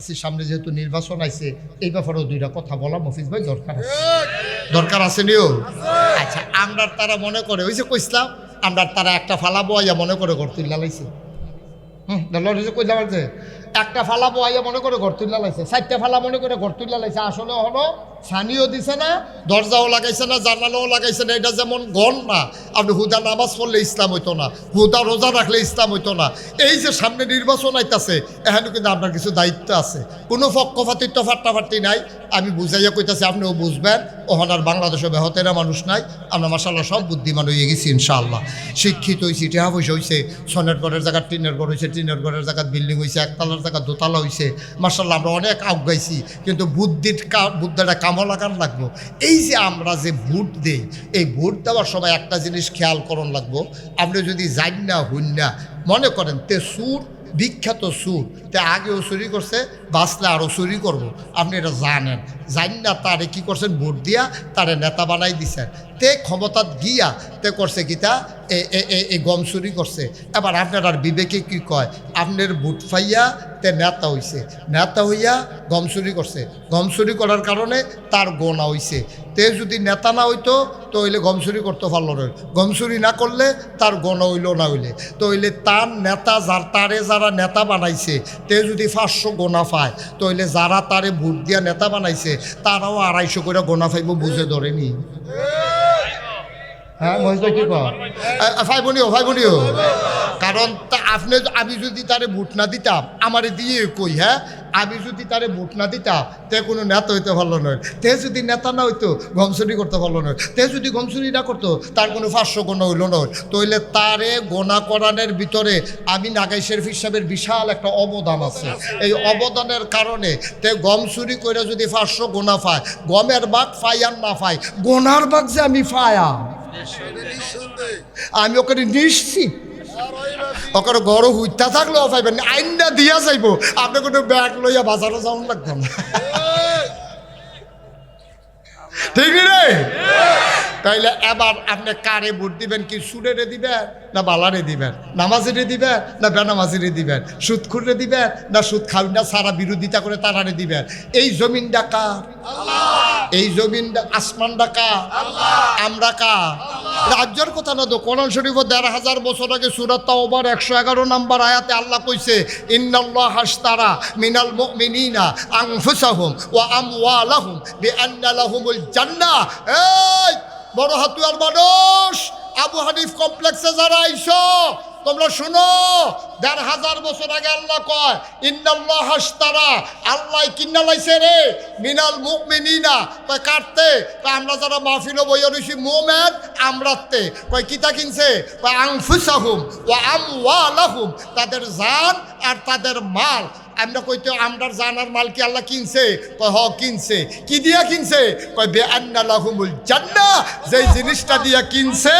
ভাবছি সামনে যেহেতু নির্বাচন আইছে এই ব্যাপারেও দুইটা কথা বলা মফিজ ভাই দরকার আছে নিও। আচ্ছা, আমরা তারা মনে করে ওই যে কইসলাম, আমরা তারা একটা ফালা বইয়া মনে করে ঘর তুললা লাইছে। কইলাম যে একটা ফালা বইয়া মনে করে ঘর তুললা লাইছে, 4টা ফালা মনে করে ঘর তুললা লাইছে। আসলে হলো ছানিও দিছে না, দরজাও লাগাইছে না, জানালাও লাগাইছে না। এটা যেমন গণ না, আপনি হুদা নামাজ পড়লে ইসলাম হইতো না, হুদা রোজা রাখলে ইসলাম হইতো না। এই যে সামনে নির্বাচন আইতাছে, এখানে কিন্তু আপনার কিছু দায়িত্ব আছে। কোনো পক্ষপাতিত্ব ফাট্টাফাট্টি নাই। আমি বুঝাইয়া কইতাছি, আপনিও বুঝবেন। ওখানে আর বাংলাদেশে বেহতেরা মানুষ নাই। আমরা মাশাআল্লাহ সব বুদ্ধিমান হয়ে গেছি ইনশাআল্লাহ। শিক্ষিত হয়েছি, টেহা পয়সা হয়েছে, সনের ঘরের জায়গা টিনের ঘর হয়েছে, টিনের ঘরের জায়গা বিল্ডিং হয়েছে, একতলার জায়গা দোতলা হয়েছে। মাশাআল্লাহ আমরা অনেক আগাইছি, কিন্তু বুদ্ধিটা কামও লাগান লাগবো। এই যে আমরা যে ভোট দেই, এই ভোট দেওয়ার সময় একটা জিনিস খেয়াল করন লাগবো। আপনি যদি যাই না হইন না মনে করেন তে সুর, বিখ্যাত সুর, তে আগেও চুরি করছে, বাঁচলে আরও চুরি করবো, আপনি এটা জানেন। জান না তারে কি করছেন, ভোট দিয়া তারে নেতা বানাই দিছেন। তে ক্ষমতাত গিয়া তে করছে কিতা এই গম চুরি করছে। এবার আপনার আর বিবেকে কি কয়, আপনার ভোট ফাইয়া তে নেতা হইছে, নেতা হইয়া গম চুরি করছে, গম চুরি করার কারণে তার গোনা হইছে। তে যদি নেতা না হইতো তো হইলে গম চুরি করতে পারলো না, গম চুরি না করলে তার গোনা হইল না হইলে তো হইলে তার নেতা যারা নেতা বানাইছে তে যদি 500 গোনা পায় তো হইলে যারা তারে ভোট দিয়া নেতা বানাইছে তারাও 250 করে গোনা পাইব। বুঝে ধরেনি? হ্যাঁ মহিলা কি কর ভাই বোনিও কারণ আমি যদি তারে ভোট না দিতাম, আমারে দিয়ে কই, হ্যাঁ আমি যদি তারে ভোট না দিতাম তে কোনো নেতা হইতে পারলো নয়। তে যদি নেতা না হইতো গমচুরি করতে পারলো নয়। তে যদি গমচুরি না করতো তার কোনো 500 গোনা হইল নয়। তো হইলে তারে গোনা করানোর ভিতরে আমি নাগাই শরীফ হিসাবের বিশাল একটা অবদান আছে। এই অবদানের কারণে তে গম চুরি করে যদি 500 গোনা পায়, গমের বাঘ পাই আর না পাই, গোনার বাঘ যে আমি পায়া, আমি ওখানে নিশ্চিত ওখানে গড় হুইতা থাকলেও পাইবেন, আইনটা দিয়া যাইব। আপনি কোনো ব্যাগ লইয়া বাজারে যাওয়ান লাগবে না, ঠিক রে? তাইলে এবার আপনি কারে ভোট দিবেন? কি সুরেরে দিবেন না বালারে দিবেন, নামাজিরে দিবেন না বেনামাজিরে দিবেন, সুদখুরে দিবেন না সুদ খাওয়া সারা বিরোধিতা করে তারারে দিবেন? এই জমিনটা কার? এই জমিনটা আসমানটা কার? আমরা কার? রাজ্যের কথা না তো, কোরআন শরীফ ১,৫০০ বছর আগে সূরা তাওবার ১১১ নম্বর আয়াতে আল্লাহ কইছে, ইন্নাল্লাহ আশতারা মিনাল মুমিনিনা আনফুসাহুম ওয়া আমওয়ালাহুম বিআন্না লাহুমুল জান্নাহ। এই বড় হাতুয়ার মানুষ, আবু হানিফ কমপ্লেক্সে যারা আইছো তোমরা শুনো, ১,৫০০ বছর আগে আল্লাহ কয় ইন্নাল্লাহ আশতারা, আল্লাহ কিনা লাইছে রে মিনাল মুমিনিনা। কয় কাটতে, কয় আমরা যারা মাহফিল বইয়া রইছি মুমিন আমরাতে। কয় কিতা কিনছে? কয় আনফুসাহুম ওয়া আমওয়ালাহুম, তাদের জান আর তাদের মাল। আমরা কইতে আমরা জানার মাল কি আল্লাহ কিনছে? কয় হ কিনছে। কি দিয়া কিনছে? কয় বিআন্না লাহুমুল জান্নাহ, যেই জিনিসটা দিয়া কিনছে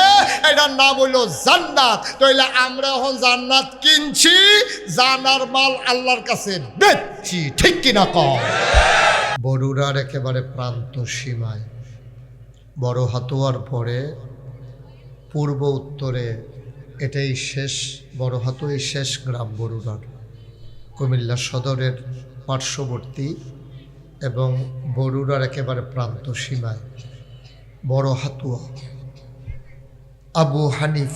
এটার নাম হলো জান্নাত। তাইলে আমরা এখন জান্নাত কিনছি, জানার মাল আল্লাহর কাছে বেচছি, ঠিক কিনা কও? বরুড়ার একেবারে প্রান্ত সীমায়, বড় হাতুয়ার পরে পূর্ব উত্তরে এটাই শেষ, বড় হাতুয়াই শেষ গ্রাম বরুড়ার, কুমিল্লা সদরের পার্শ্ববর্তী এবং বরুড়ার একেবারে প্রান্ত সীমায় বড় হাতুয়া আবু হানিফ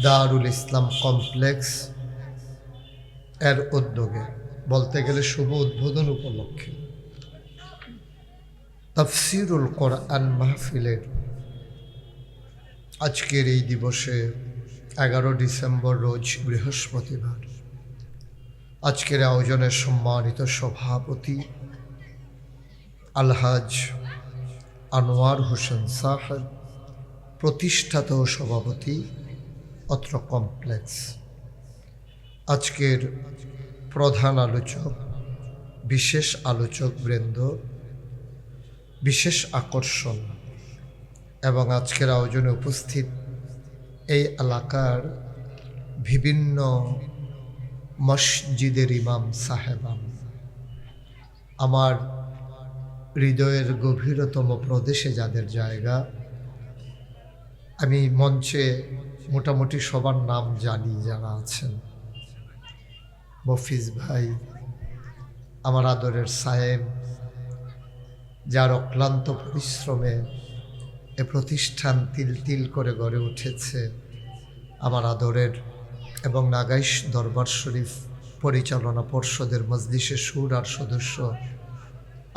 দারুল ইসলাম কমপ্লেক্স এর উদ্যোগে, বলতে গেলে শুভ উদ্বোধন উপলক্ষে তাফসিরুল কোরআন মাহফিলের আজকের এই দিবসে 11 ডিসেম্বর রোজ বৃহস্পতিবার আজকের আয়োজনের সম্মানিত সভাপতি আলহাজ আনোয়ার হোসেন সাহেব, প্রতিষ্ঠাতা ও সভাপতি অত্র কমপ্লেক্স। আজকের প্রধান আলোচক, বিশেষ আলোচক বৃন্দ, বিশেষ আকর্ষণ এবং আজকের আয়োজনে উপস্থিত এই এলাকার বিভিন্ন মসজিদের ইমাম সাহেবান, আমার হৃদয়ের গভীরতম প্রদেশে যাদের জায়গা, আমি মঞ্চে মোটামুটি সবার নাম জানি যারা আছেন, মফিজ ভাই, আমার আদরের সাহেব, যার অক্লান্ত পরিশ্রমে এ প্রতিষ্ঠান তিল তিল করে গড়ে উঠেছে, আমার আদরের এবং নাগাইশ দরবার শরীফ পরিচালনা পর্ষদের মজলিসে সুর আর সদস্য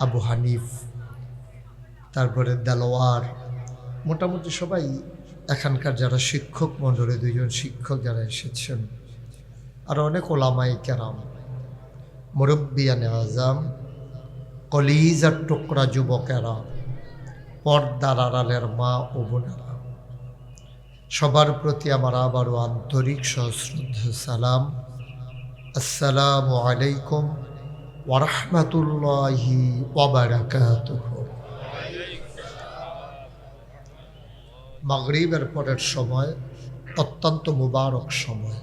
আবু হানিফ, তারপরে দেলোয়ার, মোটামুটি সবাই এখানকার যারা শিক্ষক মণ্ডলী, দুইজন শিক্ষক যারা এসেছেন, আর অনেক ওলামাই কেরাম, মুরব্বিয়ানে আজম, কলিজার টুকরা যুবকেরা, পর্দার আড়ালের মা ও বোনেরা, সবার প্রতি আমার আবারও আন্তরিক সশ্রদ্ধ সালাম। আসসালামু আলাইকুম ওয়া রাহমাতুল্লাহি ওয়া বারাকাতুহু। মাগরিবের পরের সময় অত্যন্ত মুবারক সময়।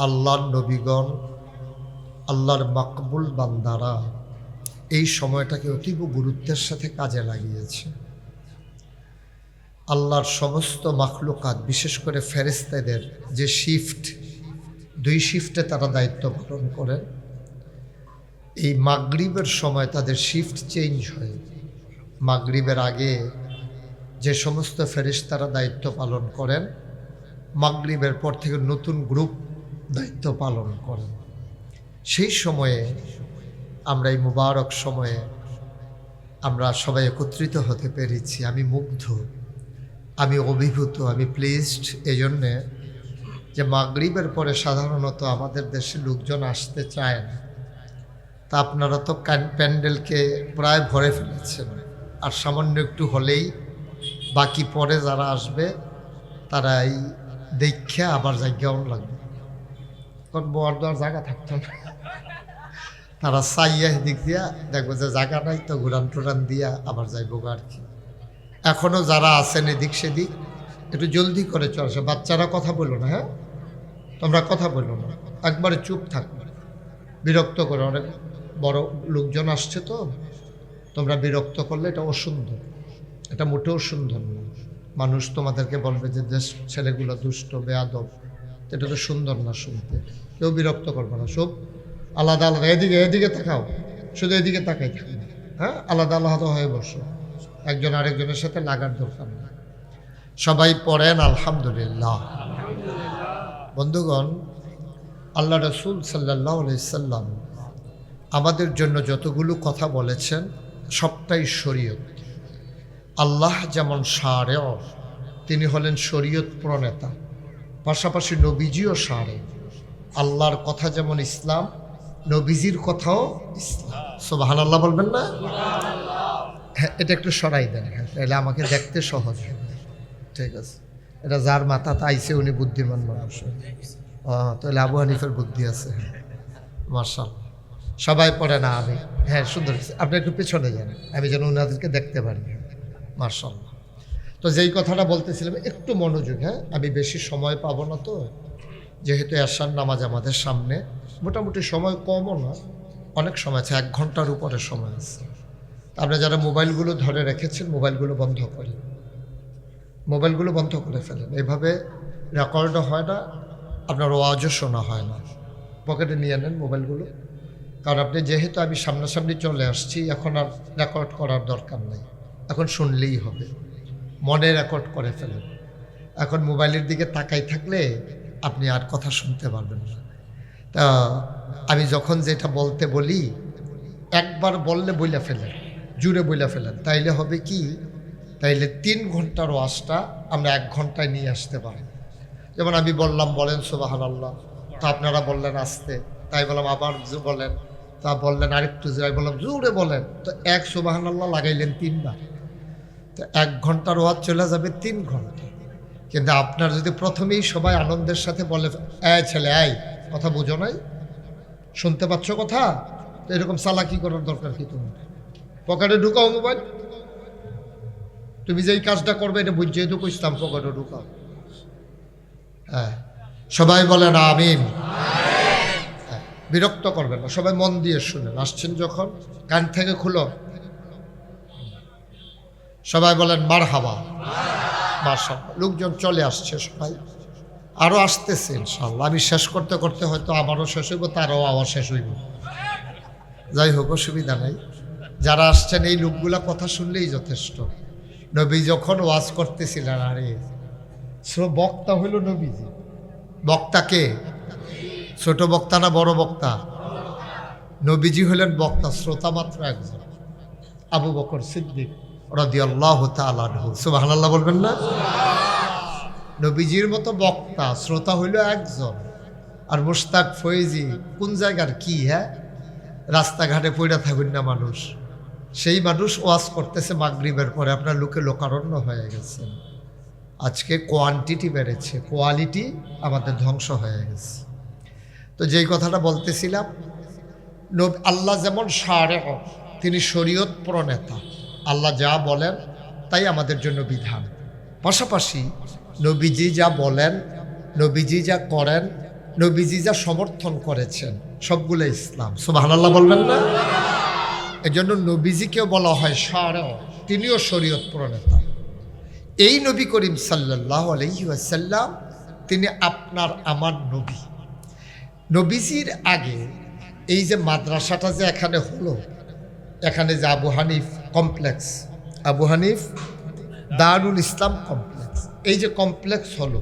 আল্লাহর নবীগণ, আল্লাহর মাকবুল বান্দারা এই সময়টাকে অতীব গুরুত্বের সাথে কাজে লাগিয়েছে। আল্লাহর সমস্ত মাখলুকাত, বিশেষ করে ফেরেশতাদের যে শিফট, 2 শিফটে তারা দায়িত্ব পালন করেন, এই মাগরিবের সময় তাদের শিফট চেঞ্জ হয়। মাগরিবের আগে যে সমস্ত ফেরেশতারা দায়িত্ব পালন করেন, মাগরিবের পর থেকে নতুন গ্রুপ দায়িত্ব পালন করেন। সেই সময়ে আমরা এই মুবারক সময়ে আমরা সবাই একত্রিত হতে পেরেছি। আমি মুগ্ধ, আমি অভিভূত, আমি প্লিজড এই জন্যে যে মাগরিবের পরে সাধারণত আমাদের দেশে লোকজন আসতে চায় না। তা আপনারা তো প্যান্ডেলকে প্রায় ভরে ফেলেছেন, আর সামান্য একটু হলেই বাকি পরে যারা আসবে তারা এই দেখে আবার জায়গাও লাগবে, কারণ বর দেওয়ার জায়গা থাকতো না। তারা চাইয়া দিক দিয়া দেখবো যে জায়গা নাই, তো ঘুরান টুরান দিয়া আবার যাইব আর কি। এখনও যারা আছেন এদিক সেদিক একটু জলদি করে চলছে। বাচ্চারা কথা বলো না, হ্যাঁ তোমরা কথা বলো না, একবারে চুপ থাকো, বিরক্ত করে। অনেক বড় লোকজন আসছে, তো তোমরা বিরক্ত করলে এটা অসুন্দর, এটা মোটেও সুন্দর না। মানুষ তোমাদেরকে বলবে যে দেশ ছেলেগুলো দুষ্ট বেয়াদব, এটা তো সুন্দর না শুনতে। কেউ বিরক্ত করবে না, সব আলাদা আলাদা, এদিকে এদিকে তাকাও, শুধু এদিকে তাকাই থাকি, হ্যাঁ আলাদা আলাদা হয়ে বসো, একজন আরেকজনের সাথে লাগার দরকার নেই। সবাই পড়েন আলহামদুলিল্লাহ। বন্ধুগণ, আল্লাহ রসুল সাল্লাল্লাহু আলাইহি সাল্লাম আমাদের জন্য যতগুলো কথা বলেছেন সবটাই শরীয়ত। আল্লাহ যেমন শারেও, তিনি হলেন শরীয়ত প্রণেতা, পাশাপাশি নবীজিও শারে। আল্লাহর কথা যেমন ইসলাম, নবীজির কথাও ইসলাম। সুবহানাল্লাহ বলবেন না? হ্যাঁ, এটা একটু সরাই দেন, হ্যাঁ তাহলে আমাকে দেখতে সহজ হবে। ঠিক আছে, এটা যার মাথাতে আইসে উনি বুদ্ধিমান মানুষ। তাহলে আবু হানিফের বুদ্ধি আছে। মাশাআল্লাহ, সবাই পড়ে না আমি, হ্যাঁ সুন্দর, আপনি একটু পেছনে যান, আমি যেন ওনাদেরকে দেখতে পারি। মাশাআল্লাহ। তো যেই কথাটা বলতেছিলাম, একটু মনোযোগ, হ্যাঁ আমি বেশি সময় পাবো না, তো যেহেতু এশার নামাজ আমাদের সামনে, মোটামুটি সময় কমও না, অনেক সময় আছে, 1 ঘন্টার উপরে সময় আছে। আপনারা যারা মোবাইলগুলো ধরে রেখেছেন, মোবাইলগুলো বন্ধ করেন, মোবাইলগুলো বন্ধ করে ফেলেন। এভাবে রেকর্ডও হয় না, আপনার ওয়াজও শোনা হয় না। পকেটে নিয়ে নেন মোবাইলগুলো, কারণ আপনি যেহেতু আমি সামনাসামনি চলে আসছি, এখন আর রেকর্ড করার দরকার নেই, এখন শুনলেই হবে। মনে রেকর্ড করে ফেলেন। এখন মোবাইলের দিকে তাকাই থাকলে আপনি আর কথা শুনতে পারবেন না। তা আমি যখন যেটা বলতে বলি, একবার বললে বইলা ফেলেন, জুড়ে বইলা ফেলেন, তাইলে হবে কি, তাইলে 3 ঘন্টার ওয়াজটা আমরা 1 ঘন্টায় নিয়ে আসতে পারি। যেমন আমি বললাম বলেন সুবহানাল্লাহ, তা আপনারা বললেন আসতে, তাই বললাম আবার বলেন, তা বললেন আরেকটু জোরে, বললাম জোরে বলেন, তো 1 সুবহানাল্লাহ লাগাইলেন 3 বার, তো 1 ঘন্টার ওয়াজ চলে যাবে 3 ঘন্টা। কিন্তু আপনার যদি প্রথমেই সবাই আনন্দের সাথে বলে, এই ছেলে এই কথা বুঝো নাই, শুনতে পাচ্ছ কথা, তো এরকম চালাকি করার দরকার কি? তুমি পকেটে ঢুকাও মোবাইল, তুমি যেই কাজটা করবে এটা বুঝিয়ে তো কইতাম, পকেটে ঢুকাও। হ্যাঁ সবাই বলেন আমিন। হ্যাঁ, বিরক্ত করবেন না, সবাই মন দিয়ে শুনেন। আসছেন যখন কান থেকে খুলো, সবাই বলেন মারহাবা। মাশাআল্লাহ, লোকজন চলে আসছে, সবাই আরও আসতেছে ইনশাআল্লাহ। আমি শেষ করতে করতে হয়তো আমারও শেষ হইব, তারও আওয়াজ শেষ হইব। যাই হোক, অসুবিধা নাই। যারা আসছেন এই লোকগুলা কথা শুনলেই যথেষ্ট। নবী যখন ওয়াজ করতেছিলেন, আরে বক্তা হইল নবীজি। বক্তাকে ছোট বক্তা না বড় বক্তা? নবীজি হলেন বক্তা, শ্রোতা মাত্র একজন, আবু বকর সিদ্দিক রাদিয়াল্লাহু তাআলা আনহু। সুবহানাল্লাহ বলবেন না? নবীজির মতো বক্তা শ্রোতা হইল একজন। আর মুশতাক ফয়েজি কোন জায়গার কি? হ্যাঁ, রাস্তাঘাটে পড়ে থাকুন না মানুষ, সেই মানুষ ওয়াজ করতেছে মাগরিবের পরে। আপনার লোকে লোকারণ্য হয়ে গেছে। আজকে কোয়ান্টিটি বেড়েছে, কোয়ালিটি আমাদের ধ্বংস হয়ে গেছে। তো যেই কথাটা বলতেছিলাম, আল্লাহ যেমন শারেহ, তিনি শরীয়ত প্রণেতা। আল্লাহ যা বলেন তাই আমাদের জন্য বিধান। পাশাপাশি নবীজি যা বলেন, নবীজি যা করেন, নবীজি যা সমর্থন করেছেন, সবগুলো ইসলাম। সুবহানাল্লাহ বলবেন না? এজন্য নবীজিকেও বলা হয় শারেহ, তিনিও শরীয়ত প্রণেতা। এই নবী করিম সাল্লাল্লাহু আলাইহি ওয়াসাল্লাম, তিনি আপনার আমার নবী। নবীজির আগে এই যে মাদ্রাসাটা যে এখানে হলো, এখানে যে আবু হানিফ কমপ্লেক্স, আবু হানিফ দারুল ইসলাম কমপ্লেক্স, এই যে কমপ্লেক্স হলো,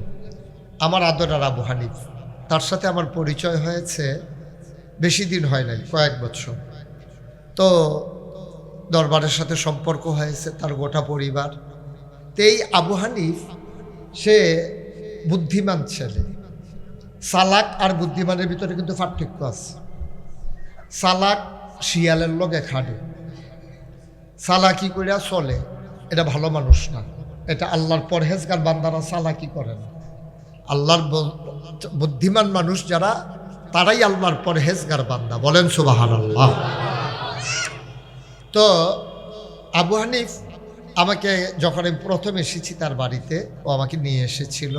আমার আদরার আবু হানিফ, তার সাথে আমার পরিচয় হয়েছে বেশি দিন হয় নাই, কয়েক বছর। তো দরবারের সাথে সম্পর্ক হয়েছে, তার গোটা পরিবার। তো এই আবু হানিফ, সে বুদ্ধিমান ছেলে। চালাক আর বুদ্ধিমানের ভিতরে কিন্তু পার্থক্য আছে। চালাক শিয়ালের লগে খাটে, চালাকি করিয়া চলে, এটা ভালো মানুষ না। এটা আল্লাহর পরহেজগার বান্দারা চালাকি করে না। আল্লাহর বুদ্ধিমান মানুষ যারা, তারাই আল্লাহর পরহেজগার বান্দা। বলেন সুবহানাল্লাহ। তো আবু হানিফ আমাকে, যখন আমি প্রথম এসেছি তার বাড়িতে, ও আমাকে নিয়ে এসেছিল।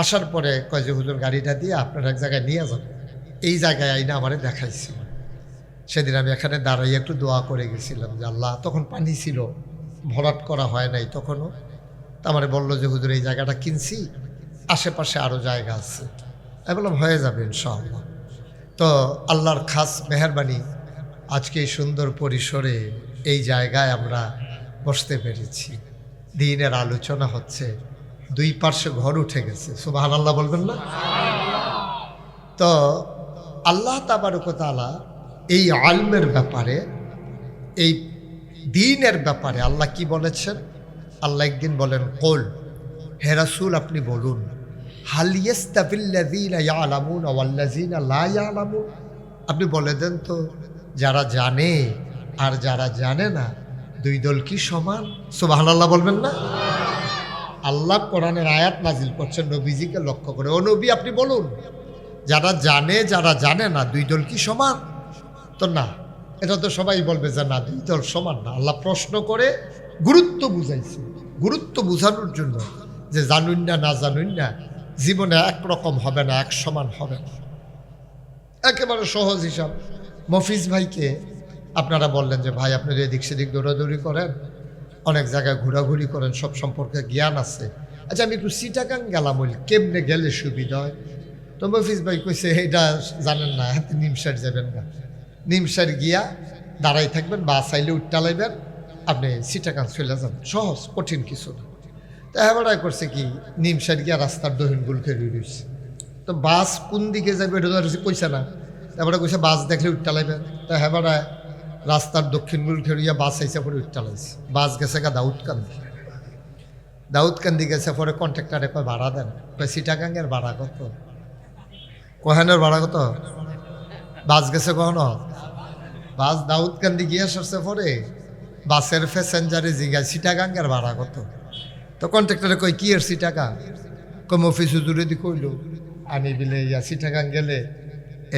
আসার পরে কয় যে হুজুর গাড়িটা দিয়ে আপনার এক জায়গায় নিয়ে যান। এই জায়গায় আইনা আমারে দেখাইছিল। সেদিন আমি এখানে দাঁড়াইয়ে একটু দোয়া করে গেছিলাম যে আল্লাহ, তখন পানি ছিল, ভরাট করা হয় নাই তখনও। তা আমারে বললো যে হুজুর এই জায়গাটা কিনছি, আশেপাশে আরও জায়গা আছে। আমি বললাম হয়ে যাবে ইনশাআল্লাহ। তো আল্লাহর খাস মেহেরবানি, আজকে এই সুন্দর পরিসরে এই জায়গায় আমরা বসতে পেরেছি। দ্বীনের আলোচনা হচ্ছে, দুই পার্শ্বে ঘর উঠে গেছে। সুবহানাল্লাহ বলবেন না? তো আল্লাহ তাবারক ওয়া তাআলা এই আলমের ব্যাপারে, এই দ্বীনের ব্যাপারে আল্লাহ কি বলেছেন? আল্লাহ একদিন বলেন, কুল, হে রাসূল আপনি বলুন, হাল ইয়াস্তাবিল্লাযীনা ইয়ালামুনা ওয়াল্লাযীনা লা ইয়ালামুন। আপনি বলে দেন তো, যারা জানে আর যারা জানে না, দুই দল কি সমান? সুবহানাল্লাহ বলবেন না? আল্লাহ কোরআনের আয়াত নাজিল করছেন নবীজিকে লক্ষ্য করে, ও নবী আপনি বলুন, যারা জানে যারা জানে না, দুই দল কি সমান? তো না, এটা তো সবাই বলবে যে না, দুই দল সমান না। আল্লাহ প্রশ্ন করে গুরুত্ব বুঝাইছে, গুরুত্ব বুঝানোর জন্য, যে জানুন না না জানুন না, জীবনে একরকম হবে না, এক সমান হবে না। একেবারে সহজ হিসাব। মফিজ ভাইকে আপনারা বললেন যে ভাই আপনি এদিক সেদিক দৌড়াদৌড়ি করেন, অনেক জায়গায় ঘোরাঘুরি করেন, সব সম্পর্কে জ্ঞান আছে, আচ্ছা আমি একটু চিটাগাং গেলাম, বলি কেমনে গেলে সুবিধা হয়? তো মফিজ ভাই কইছে এটা জানেন না, হাতে নিমসার যাবেন না, নিমসার গিয়া দাঁড়াই থাকবেন, বাস আইলে উঠটা লাইবেন, আপনি চিটাগাং চলে যান, সহজ, কঠিন কিছু না। তো হ্যাঁ করছে কি, নিমসার গিয়া রাস্তার দহিন গুল খেয়ে রয়েছে। তো বাস কোন দিকে যাবে এটা তো কইছে না, তারপরে কইছে বাস দেখলে উঠটা লাইবেন। তো হ্যাঁ রাস্তার দক্ষিণ গুল খেয়ে বাস আইসে পরে উঠটা লাইছে। বাস গেছে গা দাউদকান্দি, দাউদকান্দি গেছে পরে কন্ট্রাক্টারে কয় ভাড়া দেন, কয় চিটাগাংয়ের ভাড়া কত, কোহানের ভাড়া কত? বাস গেছে কখনো? বাস দাউদকান্দি গিয়ে আসছে পরে বাসের প্যাসেঞ্জারে জিগায় চিটাগাংয়ের ভাড়া কত? তো কন্ট্রাক্টরে কই কি এর চিটাগাং? কম অফিস হুজুরে দি কইল আমি বিলে চিটাগাং গেলে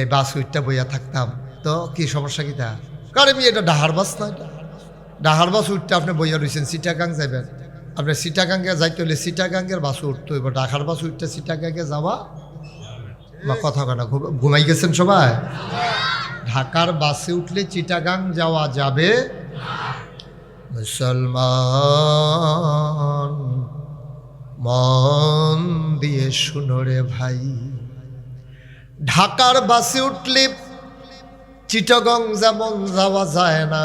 এই বাস উইটটা বইয়া থাকতাম, তো কি সমস্যা কিতা? কারণ আমি এটা ডাহার বাস না, এটা ডাহার বাস উঠতে আপনি বইয়া রয়েছেন, চিটাগাং যাবেন, আপনি চিটাগাঙ্গে যাইতে হলে চিটাগাঙ্গের বাস উঠতে হইব, ডাকার বাস উঠতে চিটাগাঙ্গে যাওয়া বা কথা কেনা ঘুমাই গেছেন সবাই? ঢাকার বাসে উঠলে চিটাগাং যাওয়া যাবে। মুসলমান মন দিয়ে শুনো রে ভাই, ঢাকার বাসে উঠলে চিটাগং যেমন যাওয়া যায় না,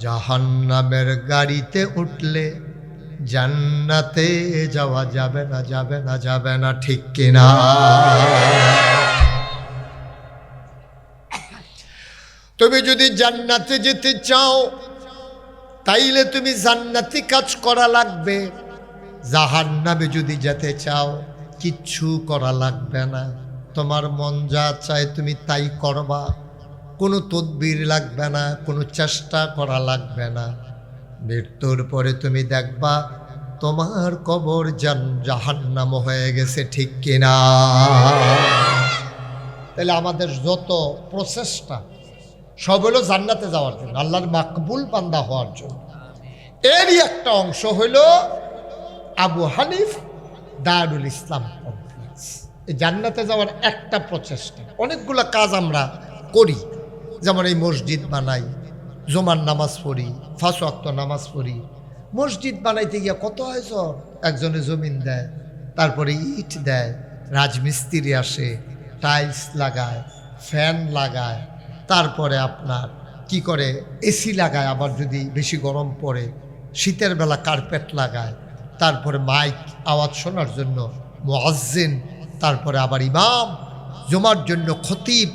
জাহান্নামের গাড়িতে উঠলে জান্নাতে যাওয়া যাবে না, যাবে না, যাবে না, ঠিক কিনা? তুমি যদি জান্নাতে যেতে চাও তাইলে তুমি জান্নাতি কাজ করা লাগবে। জাহান্নামে যদি যেতে চাও কিচ্ছু করা লাগবে না, তোমার মন যা চায় তুমি তাই করবা, কোনো তদবির লাগবে না, কোনো চেষ্টা করা লাগবে না। মৃত্যুর পরে তুমি দেখবা তোমার কবর জাহান্নাম হয়ে গেছে, ঠিক কিনা? তাহলে আমাদের যত প্রচেষ্টা সব হলো জান্নাতে যাওয়ার জন্য, আল্লাহর মাকবুল বান্দা হওয়ার জন্য। এরই একটা অংশ হইল আবু হানিফ দারুল ইসলাম কমপ্লেক্স। এই জান্নাতে যাওয়ার একটা প্রচেষ্টা। অনেকগুলো কাজ আমরা করি, যেমন এই মসজিদ বানাই, জুমার নামাজ পড়ি, 5 ওয়াক্ত নামাজ পড়ি। মসজিদ বানাইতে গিয়া কত আয়োজন, একজনে জমিন দেয়, তারপরে ইট দেয়, রাজমিস্ত্রি আসে, টাইলস লাগায়, ফ্যান লাগায়, তারপরে আপনার কি করে এসি লাগায়, আবার যদি বেশি গরম পড়ে শীতের বেলা কার্পেট লাগায়, তারপরে মাইক আওয়াজ শোনার জন্য মুয়াজ্জিন, তারপরে আবার ইমাম, জমার জন্য খতিব।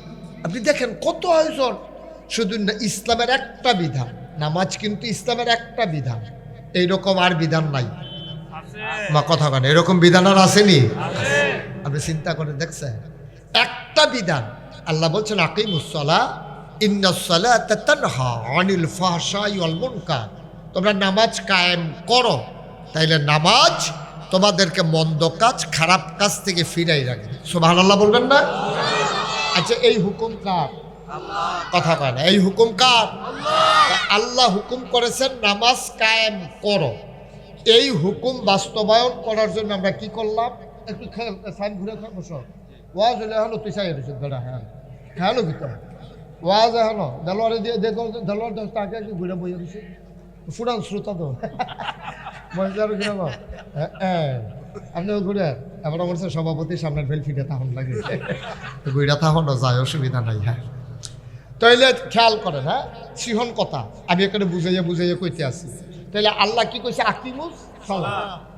আপনি দেখেন কত আয়োজন। শুধু ইসলামের একটা বিধান, নামাজ কিন্তু ইসলামের একটা বিধান, এইরকম আর বিধান নাই। মা কথা কেন, এরকম বিধান আর আসেনি? আপনি চিন্তা করে দেখছেন, একটা বিধান। আল্লাহ বলছেন আকিমুস-সালাহ ইন্নাস সালাতা তানহা আনিল ফাহশাই ওয়াল মুনকার। তোমরা নামাজ কায়েম করো, তাইলে নামাজ তোমাদেরকে মন্দ কাজ, খারাপ কাজ থেকে ফিরাই রাখে। সুবহানাল্লাহ বলবেন না? আচ্ছা, এই হুকুম কার? কথা কয় না, এই হুকুম কার? আল্লাহ হুকুম করেছেন নামাজ কায়েম করো। এই হুকুম বাস্তবায়ন করার জন্য আমরা কি করলাম? একটু সাইন ঘুরে বসো। ওয়াজ হলে হলো তুই চাই বেড়া, হ্যাঁ হ্যালো ভিতরে ওয়াজ এখনো দেলোয়ারে দিয়ে দেখো, দেলোয়ার দশটা আগে একটু ঘুরে বইয়ে দিছে, ফুরান শ্রোতা তো মহিলার ঘুরে হ্যাঁ আপনিও ঘুরে। এবার আমার সভাপতির সামনের ফেল ফিরে তখন লাগে, ঘুরে তখনও যায়, অসুবিধা নাই। হ্যাঁ, তাইলে খেয়াল করেন, হ্যাঁ সিহন কথা আমি এখানে বুঝাইয়া কইতে আসি। তাইলে আল্লাহ কি কইছে? আকিমুস সালাহ,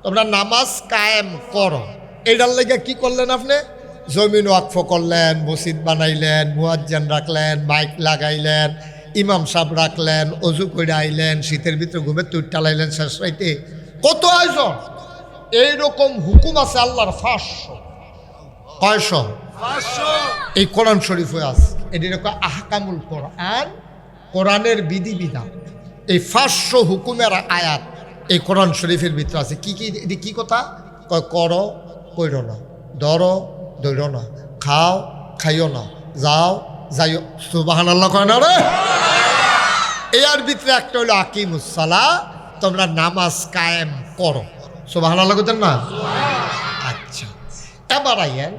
তোমরা নামাজ কায়েম করো। এইটার লেগে কি করলেন আপনি? জমিন ওয়াকফ করলেন, মসজিদ বানাইলেন, মুয়াজ্জিন রাখলেন, মাইক লাগাইলেন, ইমাম সাহেব রাখলেন, অজু করে আইলেন, শীতের ভিতরে ঘুমের তুই টালাইলেন শেষ রাইতে, কত আয়োজন। এইরকম হুকুম আছে আল্লাহর 500। কয়শো? এই কোরআন শরীফে আছে। এটি আহকামুল কোরআন, কোরআনের বিধিবিধান। এই 500 হুকুমের আয়াত এই কোরআন শরীফের ভিতরে আছে। কি কি? এটি কি কথা? করো, কইরো না, ধরো, ধরো না, খাও, খাইও না, যাও, যাইও। সুবহানাল্লাহ কয় না রে? এর ভিতরে একটা হলো আকিমুস-সালাহ, তোমরা নামাজ কায়েম করো। সুবহানাল্লাহ কইতেন না? আচ্ছা, এবার আইয়েন,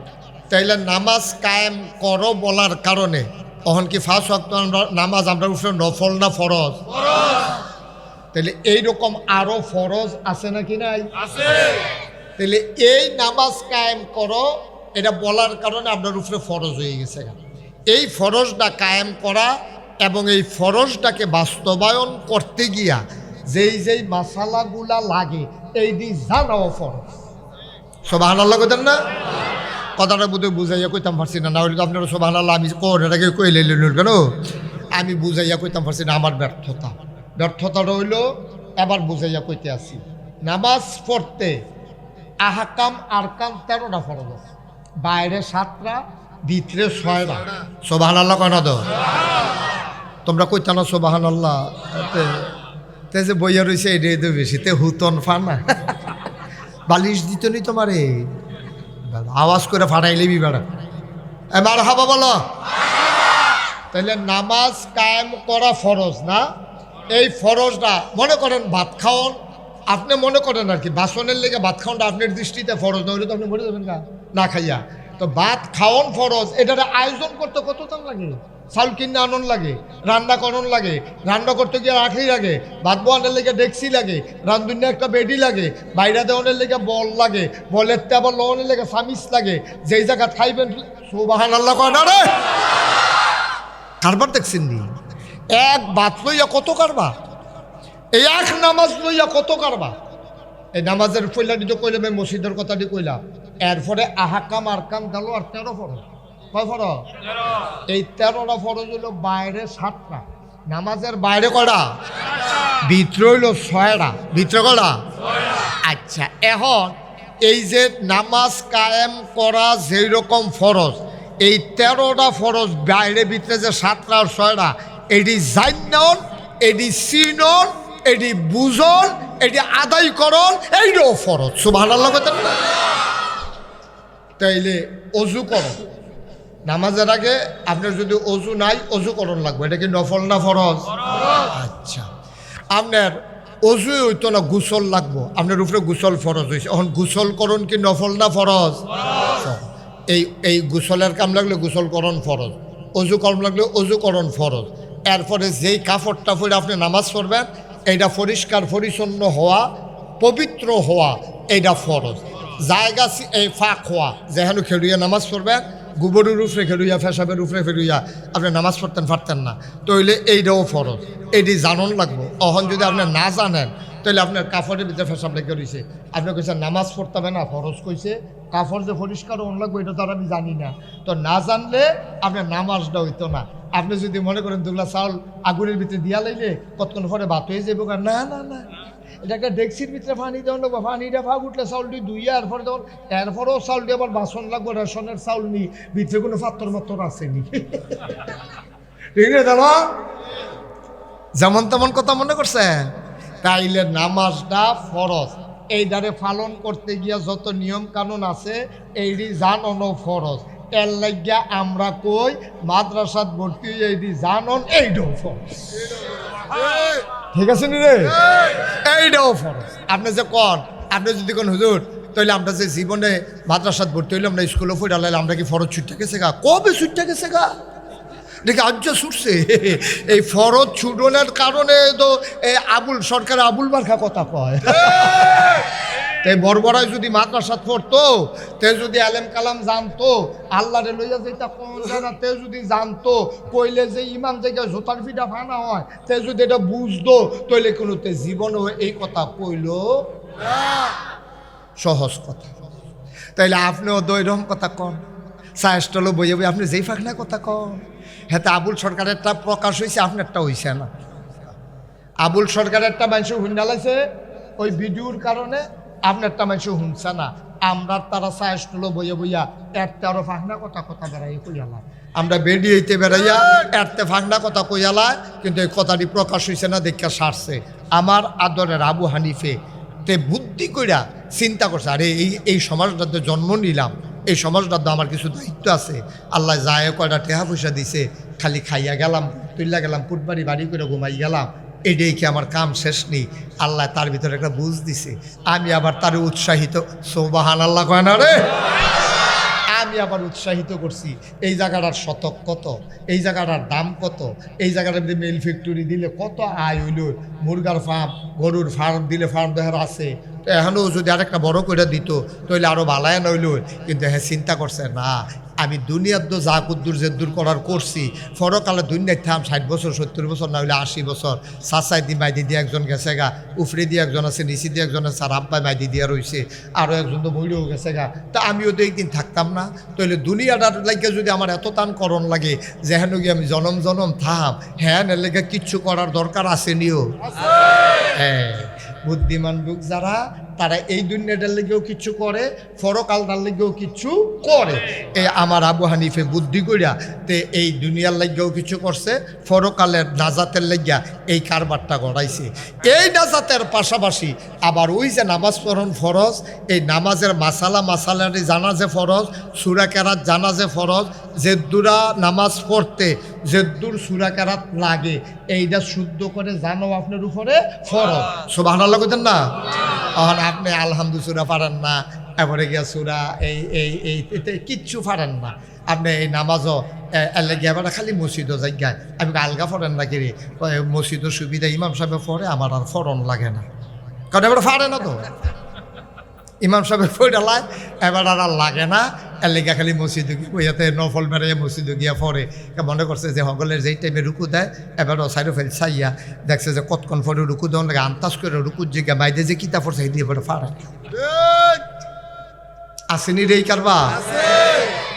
তাইলে নামাজ কায়েম করো বলার কারণে তখন কি 5 ওয়াক্ত নামাজ আমরা উপরে নফল না ফরজ? তাহলে এইরকম আরো ফরজ আছে নাকি নাই? আছে। তাহলে এই নামাজ কায়েম করো এটা বলার কারণে আপনার উপরে ফরজ হয়ে গেছে। এই ফরজটা কায়েম করা এবং এই ফরজটাকে বাস্তবায়ন করতে গিয়া যেই মাসালাগুলা লাগে এই দিন জানাও ফরজ। সুবহানাল্লাহ কইতেন না? কথাটা বুঝে বুঝাইয়া কইতাম পারছি না, হলে তো আপনারা সুবহানাল্লাহ আমি এটাকে কইলেন কেন? আমি বুঝাইয়া কইতাম পারছি না, আমার ব্যর্থতা রইল। এবার বুঝাইয়া কইতে আসি, নামাজ পড়তে আহকাম আরকান 13টা ফরজ আছে, বাইরে 7টা, ভিতরে 6টা। সুবহানাল্লাহ কয় না তো? তোমরা কইতা না সুবহানাল্লাহ? তে যে বইয়া রয়েছে এটাই তো বেশি, তে হুতন ফানা বালিশ দিত নি তোমারে, আওয়াজ করে ফাটাইলেবি বেড়া। এবার হাবা বলো। তাহলে নামাজ কায়েম করা ফরজ না? এই ফরজটা মনে করেন ভাত খাওয়ান, আপনি মনে করেন আর কি বাসনের লেগে ভাত খাওয়ানটা আপনার দৃষ্টিতে ফরজ না হলে তো আপনি মরে যাবেন না খাইয়া। তো ভাত খাওয়ান ফরজ, এটার আয়োজন করতে কত দাম লাগে? চাউল কিনে আনন লাগে, রান্না করন লাগে, রান্না করতে গিয়ে আখি লাগে, ভাত বোয়ানের লেগে ডেক্সি লাগে, রান্ধুন্য একটা বেডি লাগে, বাইরা দেওয়ানের লেগে বল লাগে, বলের আবার লওয়ানের লেগে সামিস লাগে, যেই জায়গা খাইবেন। সুবহানাল্লাহ কয় না রে? কারবার দেখছেন নি? এক বাত লইয়া কত কারবার, এই এক নামাজ লইয়া কত কারবার। এই নামাজের ফইলাটি তো কইলাম, এই মসজিদের কথাটি কইলাম। এরপরে আহাকাম আরকাম গেল আর 13 ফরজ। কয় ফরজ? এই 13টা ফরজ হইল বাইরে 7টা, নামাজের বাইরে কয়টা? ভিতরে হইল 6টা। ভিতরে কয়টা? আচ্ছা, এখন এই যে নামাজ কায়েম করা যেই রকম ফরজ, এই 13টা ফরজ বাইরে ভিতরে যে 7টা আর 6টা, এটি জান্নন, এটি সিনন, এটি বুঝন, এটি আদায় করন, এইটাও ফরজ। সুবহানাল্লাহ কইতেন না? তাইলে অজু করো নামাজের আগে, আপনার যদি অজু নাই অজু করণ লাগবে, এটা কি নফল না ফরজ? আচ্ছা, আপনার অজু হইতো না, গোসল লাগবো, আপনার উপরে গোসল ফরজ হয়েছে। এখন গোসল করণ কি নফল না ফরজ? এই গোসলের কাম লাগলে গোসল করণ ফরজ, অজু করণ লাগলে অজু করণ ফরজ। এরপরে যেই কাপড়টা পরে আপনি নামাজ পড়বেন, এইটা পরিষ্কার পরিচ্ছন্ন হওয়া, পবিত্র হওয়া, এইটা ফরজ। জায়গা এই ফাঁক হওয়া, যেখানে খেলুইয়া নামাজ পড়বেন, গোবরের উপরে খেলুইয়া, ফেসাবের উপরে ফেলুইয়া আপনি নামাজ পড়তেন পারতেন না, তাইলে এইটাও ফরজ, এটি জানন লাগবো। অহন যদি আপনি না জানেন, তাহলে আপনার কাপড়ের ভিতরে ফেসাব লেগে রয়েছে, আপনি কইছেন নামাজ পড়তে হবে না, ফরজ কইছে, কাপড় যে পরিষ্কার হন লাগবো এটা তো আর আমি জানি না, তো না জানলে আপনার নামাজটা হইতো না। আপনি যদি মনে করেন দুগলা চাউল আগুনের ভিতরে দিয়া লাইলে কতক্ষণ পরে ভাত হয়ে যাবো, না না না, এটা একটা ডেক্সির ভিতরে পানি দেওয়া লাগবো, পানিটা ফাঁক উঠলে চাউলটি ধুইয়া এরপরে দেওয়ার, এরপরেও চাউলটি আবার বাসন লাগবো, রেশনের চাউল নি, ভিতরে কোনো পাত্তর মাত্তর আসেনি, ঠিক আছে দাদা? যেমন তেমন কথা মনে করছে। তাইলে নামাজটা ফরজ, এই দ্বারে পালন করতে গিয়া যত নিয়ম কানুন আছে এইটি জানন ফরজ। এর লাগিয়া আমরা কই মাদ্রাসাত ভর্তি এইটি জানন, এইটাও ফরজ। ঠিক আছে নি রে? এইটাও ফরজ। আপনি যে কন, আপনি যদি কোন হুজুর, তাহলে আমরা যে জীবনে মাদ্রাসাত ভর্তি হইলাম না, স্কুলে পড়ালাম, আমরা কি ফরজ ছুটতে গেছে গা? কবে ছুটতে গেছে গা? দেখি আজ ছুটছে। এই ফরজ ছুটনের কারণে তো আবুল সরকার আবুল মার্কা কথা কয়। তাই বড়বড়ায় যদি মাদ্রাসাত পড়তো, তে যদি আলেম কালাম জানতো, আল্লাহরে লইয়া যেটা কোন জানা, তে যদি জানতো, কইলে যে ইমাম জায়গায় জোতার পিঠা ফানা হয়, তে যদি এটা বুঝতো, তাইলে কোনো তে জীবনও এই কথা কইল সহজ কথা। তাইলে আপনিও দৈরম কথা কন, চাষটলো বইয়ে বই আপনি যেই ফাঁকনা কথা কন। হ্যাঁ, তা আবুল সরকারেরটা প্রকাশ হয়েছে, আপনারটা হইছে না। আবুল সরকারেরটা মানুষ হুন্ডা লাইছে ওই ভিডিওর কারণে, আপনারটা মানুষ শুনছে না। আমরা তারা চাষটলো বইয়ে বইয়া এরতে আরো ফাঁকনা কথা কথা বেড়াই কইয়ালা, আমরা বেরিয়েতে বেড়াইয়া এরতে ফাঁকনা কথা কইয়ালা, কিন্তু এই কথাটি প্রকাশ হয়েছে না, দেখা সারছে। আমার আদরের আবু হানিফে তে বুদ্ধি কইরা চিন্তা করছে, আরে এই সমাজটাতে জন্ম নিলাম, এই সমাজটাতে আমার কিছু দায়িত্ব আছে, আল্লাহ যায় কয়টা টেহা পয়সা দিছে, খালি খাইয়া গেলাম, তুইলা গেলাম, ফুটবাড়ি বাড়ি করে ঘুমাই গেলাম, এটাই কি আমার কাম শেষ নেই? আল্লাহ তার ভিতরে একটা বুঝ দিছে, আমি আবার তার উৎসাহিত, সুবহানাল্লাহ কয় না রে, আমি আবার উৎসাহিত করছি, এই জায়গাটার শতক কত, এই জায়গাটার দাম কত, এই জায়গাটার মধ্যে মিল ফ্যাক্টরি দিলে কত আয় হইল, মুরগার ফার্ম, গরুর ফার্ম দিলে ফার্ম দেখার আছে, তো এখনও যদি আরেকটা বড় করে দিত তাহলে আরও ভালায় নইল। কিন্তু হ্যাঁ, চিন্তা করছে না, আমি দুনিয়ার তো যা কুদ্দুর জেদ্দুর করার করছি, পরকালে দুনিয়ায় থাম 60 বছর 70 বছর না হইলে 80 বছর, চাচাই দি মাইদি দিয়ে একজন গেছে গা, উফরে দিয়ে একজন আছে, নিচি দিয়ে একজন আছে, আর আব্বাই মাইদি দিয়ে রয়েছে, আরও একজন তো মহিলাও গেছে গা, তা আমিও তো একদিন থাকতাম না, তাহলে দুনিয়াটার লাগে যদি আমার এত টান করণ লাগে, যেহেন গিয়ে আমি জনম জনম থাম, হ্যাঁ এর লেগে কিচ্ছু করার দরকার আসেনিও। হ্যাঁ, বুদ্ধিমান লোক যারা, তারা এই দুনিয়াটার লেগেও কিছু করে, পরকালটার লেগেও কিছু করে। এই আমার আবু হানিফে বুদ্ধি করিয়া তে এই দুনিয়ার লেগেও কিছু করছে, পরকালের নাজাতের লেগিয়া এই কারবারটা গড়াইছে। এই নাজাতের পাশাপাশি আবার ওই যে নামাজ পড়ন ফরজ, এই নামাজের মাসালারি জানা যে ফরজ, সূরা কেরাত জানা যে ফরজ, জেদ্দুরা নামাজ পড়তে জেদ্দুর সূরা কেরাত লাগে, এইটা শুদ্ধ করে জানো আপনার উপরে ফরজ। সুবহানাল্লাহ কইতেন না? আর আপনি আলহামদুলিল্লাহ পারেন না, এবারে গিয়া সুরা এতে কিচ্ছু পারেন না, আপনি এই নামাজও এলে গিয়ে এবার খালি মসজিদও জায়গায় আমি আলগা ফরেন না কিরে, মসজিদের সুবিধা ইমাম সাহেব ফরে, আমার আর ফরন লাগে না, কারণ এবার ফারে না তো, ইমাম সাহেব ফইডালায় এবার আর লাগে না, এর লেগা খালি মসজিদে ইয়াতে নফল বেড়াইয়া মসজিদে গিয়া পরে মনে করছে যে সকলের যেই টাইমে রুকু দেয় এবার সাইড ফেল চাইয়া দেখছে যে কতক্ষণ পরে রুকু দেওয়ার লাগে আন্তাজ করে রুকুর যে বাইরে যে কিতা পড়ছে সেই দিয়ে পরে ফাড়ায় আসেনি রে কারবা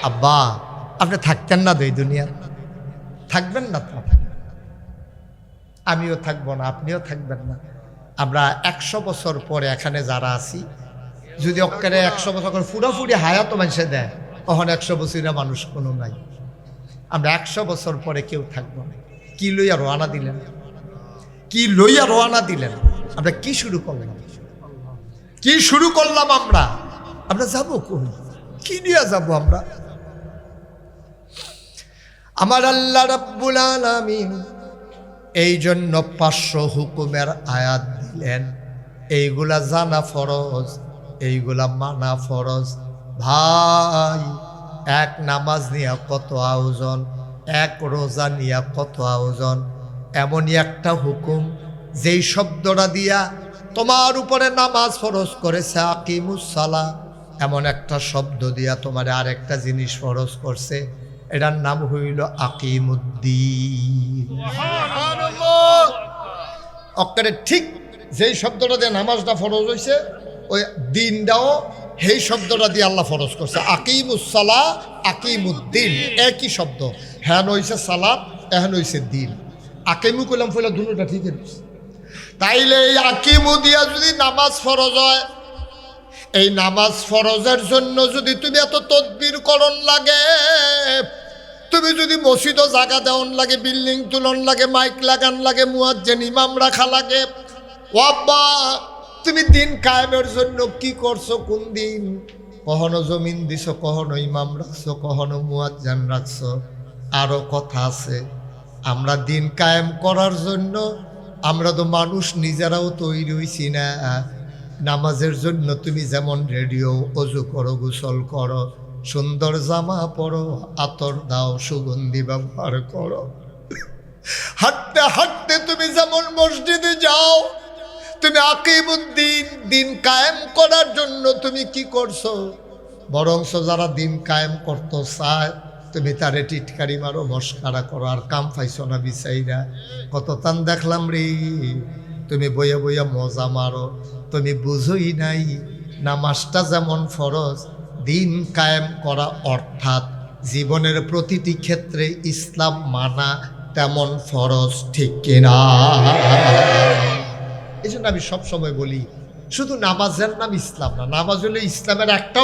আব্বা আপনি থাকতেন না তো এই দুনিয়া থাকবেন না তো আমিও থাকবো না আপনিও থাকবেন না আমরা 100 বছর পরে এখানে যারা আছি যদি অক্কারে 100 বছর করে ফুরাফুরি হায়াত মানুষে দেয় তখন 100 বছরের মানুষ কোনো নাই আমরা 100 বছর পরে কেউ থাকবো না কি লইয়া রওনা দিলেন কি লইয়া রওনা দিলেন আমরা কি শুরু করলাম আমরা যাবো কোন কি নিয়ে যাবো আমরা আমার আল্লাহ রাব্বুল আলামিন এই জন্য 500 হুকুমের আয়াত দিলেন এইগুলা জানা ফরজ এইগুলা মানা ফরজ ভাই এক নামাজ নিয়া কত আয়োজন এক রোজা নিয়া কত আয়োজন এমনই একটা হুকুম যেই শব্দটা দিয়া তোমার উপরে নামাজ ফরজ করেছে আকিমুস সালাহ এমন একটা শব্দ দিয়া তোমার আরেকটা জিনিস ফরজ করছে এটার নাম হইল আকিমুদ্দিন অক্কারে ঠিক যেই শব্দটা দিয়ে নামাজটা ফরজ হয়েছে ওই দিনটাও সেই শব্দটা দিয়ে আল্লাহ ফরজ করছে আকিমুস সালাহ আকিমুদ্দিন একই শব্দ হ্যান হয়েছে সালাত এখন হয়েছে দিন আকিমু কইলাম ফলে দুটোটা ঠিক আছে তাইলে এই আকিমু দিয়া যদি নামাজ ফরজ হয় এই নামাজ ফরজের জন্য যদি তুমি এত তদবির করণ লাগে তুমি যদি মসজিদও জায়গা দেওয়ান লাগে বিল্ডিং তুলন লাগে মাইক লাগান লাগে মুয়াজ্জিন ইমাম রাখা লাগে ও আব্বা তুমি দিন কায়েমের জন্য কি করছো কোন দিন কখনো জমিন দিছো কখনো ইমাম রাখছো কখনো মুয়াজ্জিন রাখছো আরো কথা আছে আমরা দিন কায়েম করার জন্য আমরা তো মানুষ নিজেরাও তৈরি হইছি না নামাজের জন্য তুমি যেমন রেডিও অজু করো গোসল করো সুন্দর জামা পরো আতর দাও সুগন্ধি ব্যবহার করো হাঁটতে হাঁটতে তুমি যেমন মসজিদে যাও তুমি আকিমুদ্দিন দিন কায়েম করার জন্য তুমি কি করছো বরংস যারা দিন কায়েম করতে চায় তুমি তারে টিটকারি মারো মস্কারা করো আর কাম পাইছো না বিচাইরা কত তান দেখলাম রে তুমি বইয়া বইয়া মজা মারো তুমি বুঝোই নাই নামাজটা যেমন ফরজ দিন কায়েম করা অর্থাৎ জীবনের প্রতিটি ক্ষেত্রে ইসলাম মানা তেমন ফরজ ঠিক কিনা এই জন্য আমি সবসময় বলি শুধু নামাজের নাম ইসলাম না নামাজ হলো ইসলামের একটা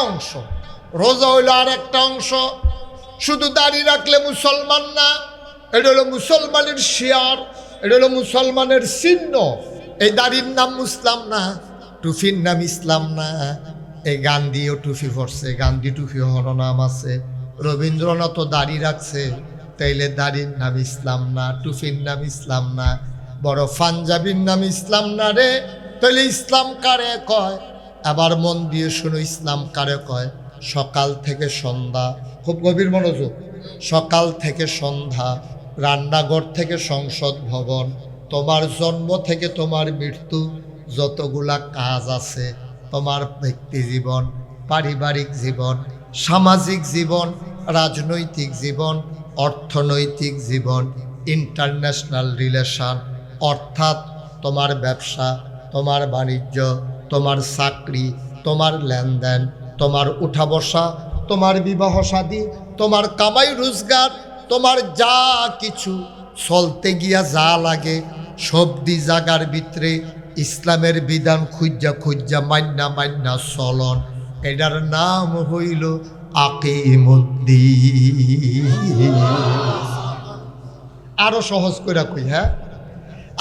অংশ রোজা হইল আর একটা অংশ শুধু দাড়ি রাখলে মুসলমান না এটা হলো মুসলমানের শিয়ার এটা হলো মুসলমানের চিহ্ন এই দাড়ির নাম মুসলাম না টুফির নাম ইসলাম না এই গান্ধীও টুফি পরছে গান্ধী টুফি হর নাম আছে রবীন্দ্রনাথ দাড়ি রাখছে তাইলে দাড়ির নাম ইসলাম না টুফির নাম ইসলাম না বড় পাঞ্জাবির নাম ইসলাম না রে তাইলে ইসলাম কারে কয় আবার মন দিয়ে শুনো ইসলাম কারে কয় সকাল থেকে সন্ধ্যা খুব গভীর মনোযোগ সকাল থেকে সন্ধ্যা রান্নাঘর থেকে সংসদ ভবন তোমার জন্ম থেকে তোমার মৃত্যু যতগুলা কাজ আছে তোমার ব্যক্তি জীবন পারিবারিক জীবন সামাজিক জীবন রাজনৈতিক জীবন অর্থনৈতিক জীবন ইন্টারন্যাশনাল রিলেশন অর্থাৎ তোমার ব্যবসা তোমার বাণিজ্য তোমার চাকরি তোমার লেনদেন তোমার উঠা বসা তোমার বিবাহ শাদী তোমার কামাই রোজগার তোমার যা কিছু চলতে গিয়া যা লাগে সবদি জাগার ভিতরে ইসলামের বিধান খুঁজা মান্না চলন এটার নাম হইল আকিমুদ্দিন আরো সহজ করে কই হ্যাঁ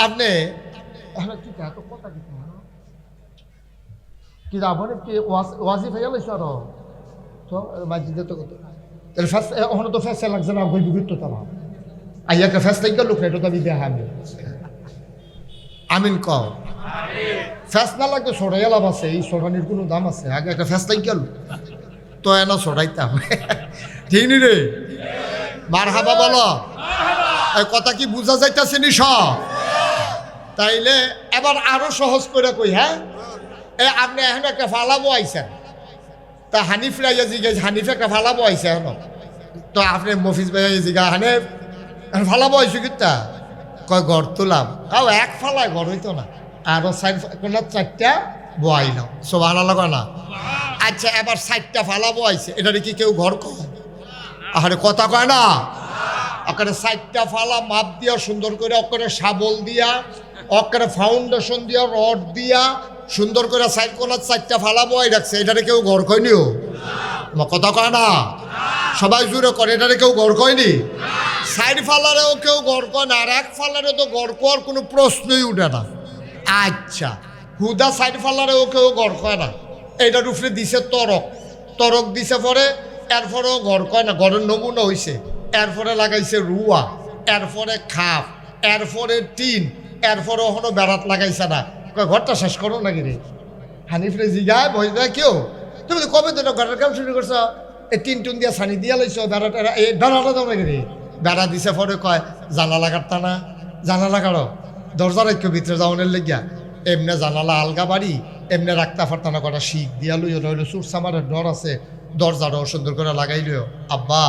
আপনি কি আপনি কি ওয়াজিফ হয়ে গেল তো মাঝে তো ওখানে তো ফেসে লাগছে না গই বিগুত তো আইয়াকে ফেস থেকে লোক এটা তো আমি দেখা আমি আমিন কও ফেস না লাগতো ছড়াই লাভ আছে এই ছড়ানির কোনো দাম আছে আগে একটা ফেস লাগ গেল তো এনা ছড়াইতাম ঠিক নি রে মার হাবা বলো এই কথা কি বুঝা যাইতাছে নি সব তাইলে এবার আরো সহজ করে কই হ্যাঁ আপনি এখন একটা ফালাবো আইছেন তা হানিফ রাইয়া জিজ্ঞেস হানিফ একটা ফালাবো আইসে এখন তো আপনি মফিজ ভাইয়া জিজ্ঞা হানিফ ফালাবো আইসু কিতা কয় ঘর তুলাম তাও এক ফালায় ঘর হইতো না আরো কোন 4টা বয়াইলাম সব আলাদা কয় না আচ্ছা এবার 4টা ফালাবো আইসে এটা কি কেউ ঘর কয় আরে কথা কয় না ওখানে 4টা ফালা মাপ দিয়া সুন্দর করে ওখানে শাবল দিয়া ওখানে ফাউন্ডেশন দিয়া রড দিয়া সুন্দর করে সাইড কোনার 4টা ফালা বয় রাখছে এটারে কেউ ঘর কয়নিও কথা কয় না সবাই জুড়ে করে এটারে কেউ ঘর কয়নি সাইড ফালারেও কেউ ঘর কয় না আর এক ফালারে তো ঘর করার কোনো প্রশ্নই উঠে না আচ্ছা হুদা সাইড ফালারেও কেউ ঘর কয় না এইটার উপরে দিছে তরক দিছে পরে এরপরেও ঘর কয় না ঘরের নমুনা হয়েছে এরপরে লাগাইছে রুয়া এরপরে খাপ এরপরে টিন এরপরে ওখানে বেড়াত লাগাইছে না ঘরটা শেষ করো নাকি রে হানিফরে জিগায় ভয় দেয় কেউ তুমি কবে তো ঘরের কাম শুরু করছো এই টিন টুন দিয়া ছানি দিয়া লাইছো বেড়াটা এই বেড়াটা দাও নাকি রে বেড়া দিছে পরে কয় জানালা কাটতা না জানালা কাটো দরজা রাখো ভিতরে যাওয়ানের লেগিয়া এমনি জানালা আলগা বাড়ি এমনি রাখতে পারতা না কটা শিখ দিয়া লইও রইলো সুরসামারের ডর আছে দরজাটাও সুন্দর করে লাগাইলিও আব্বা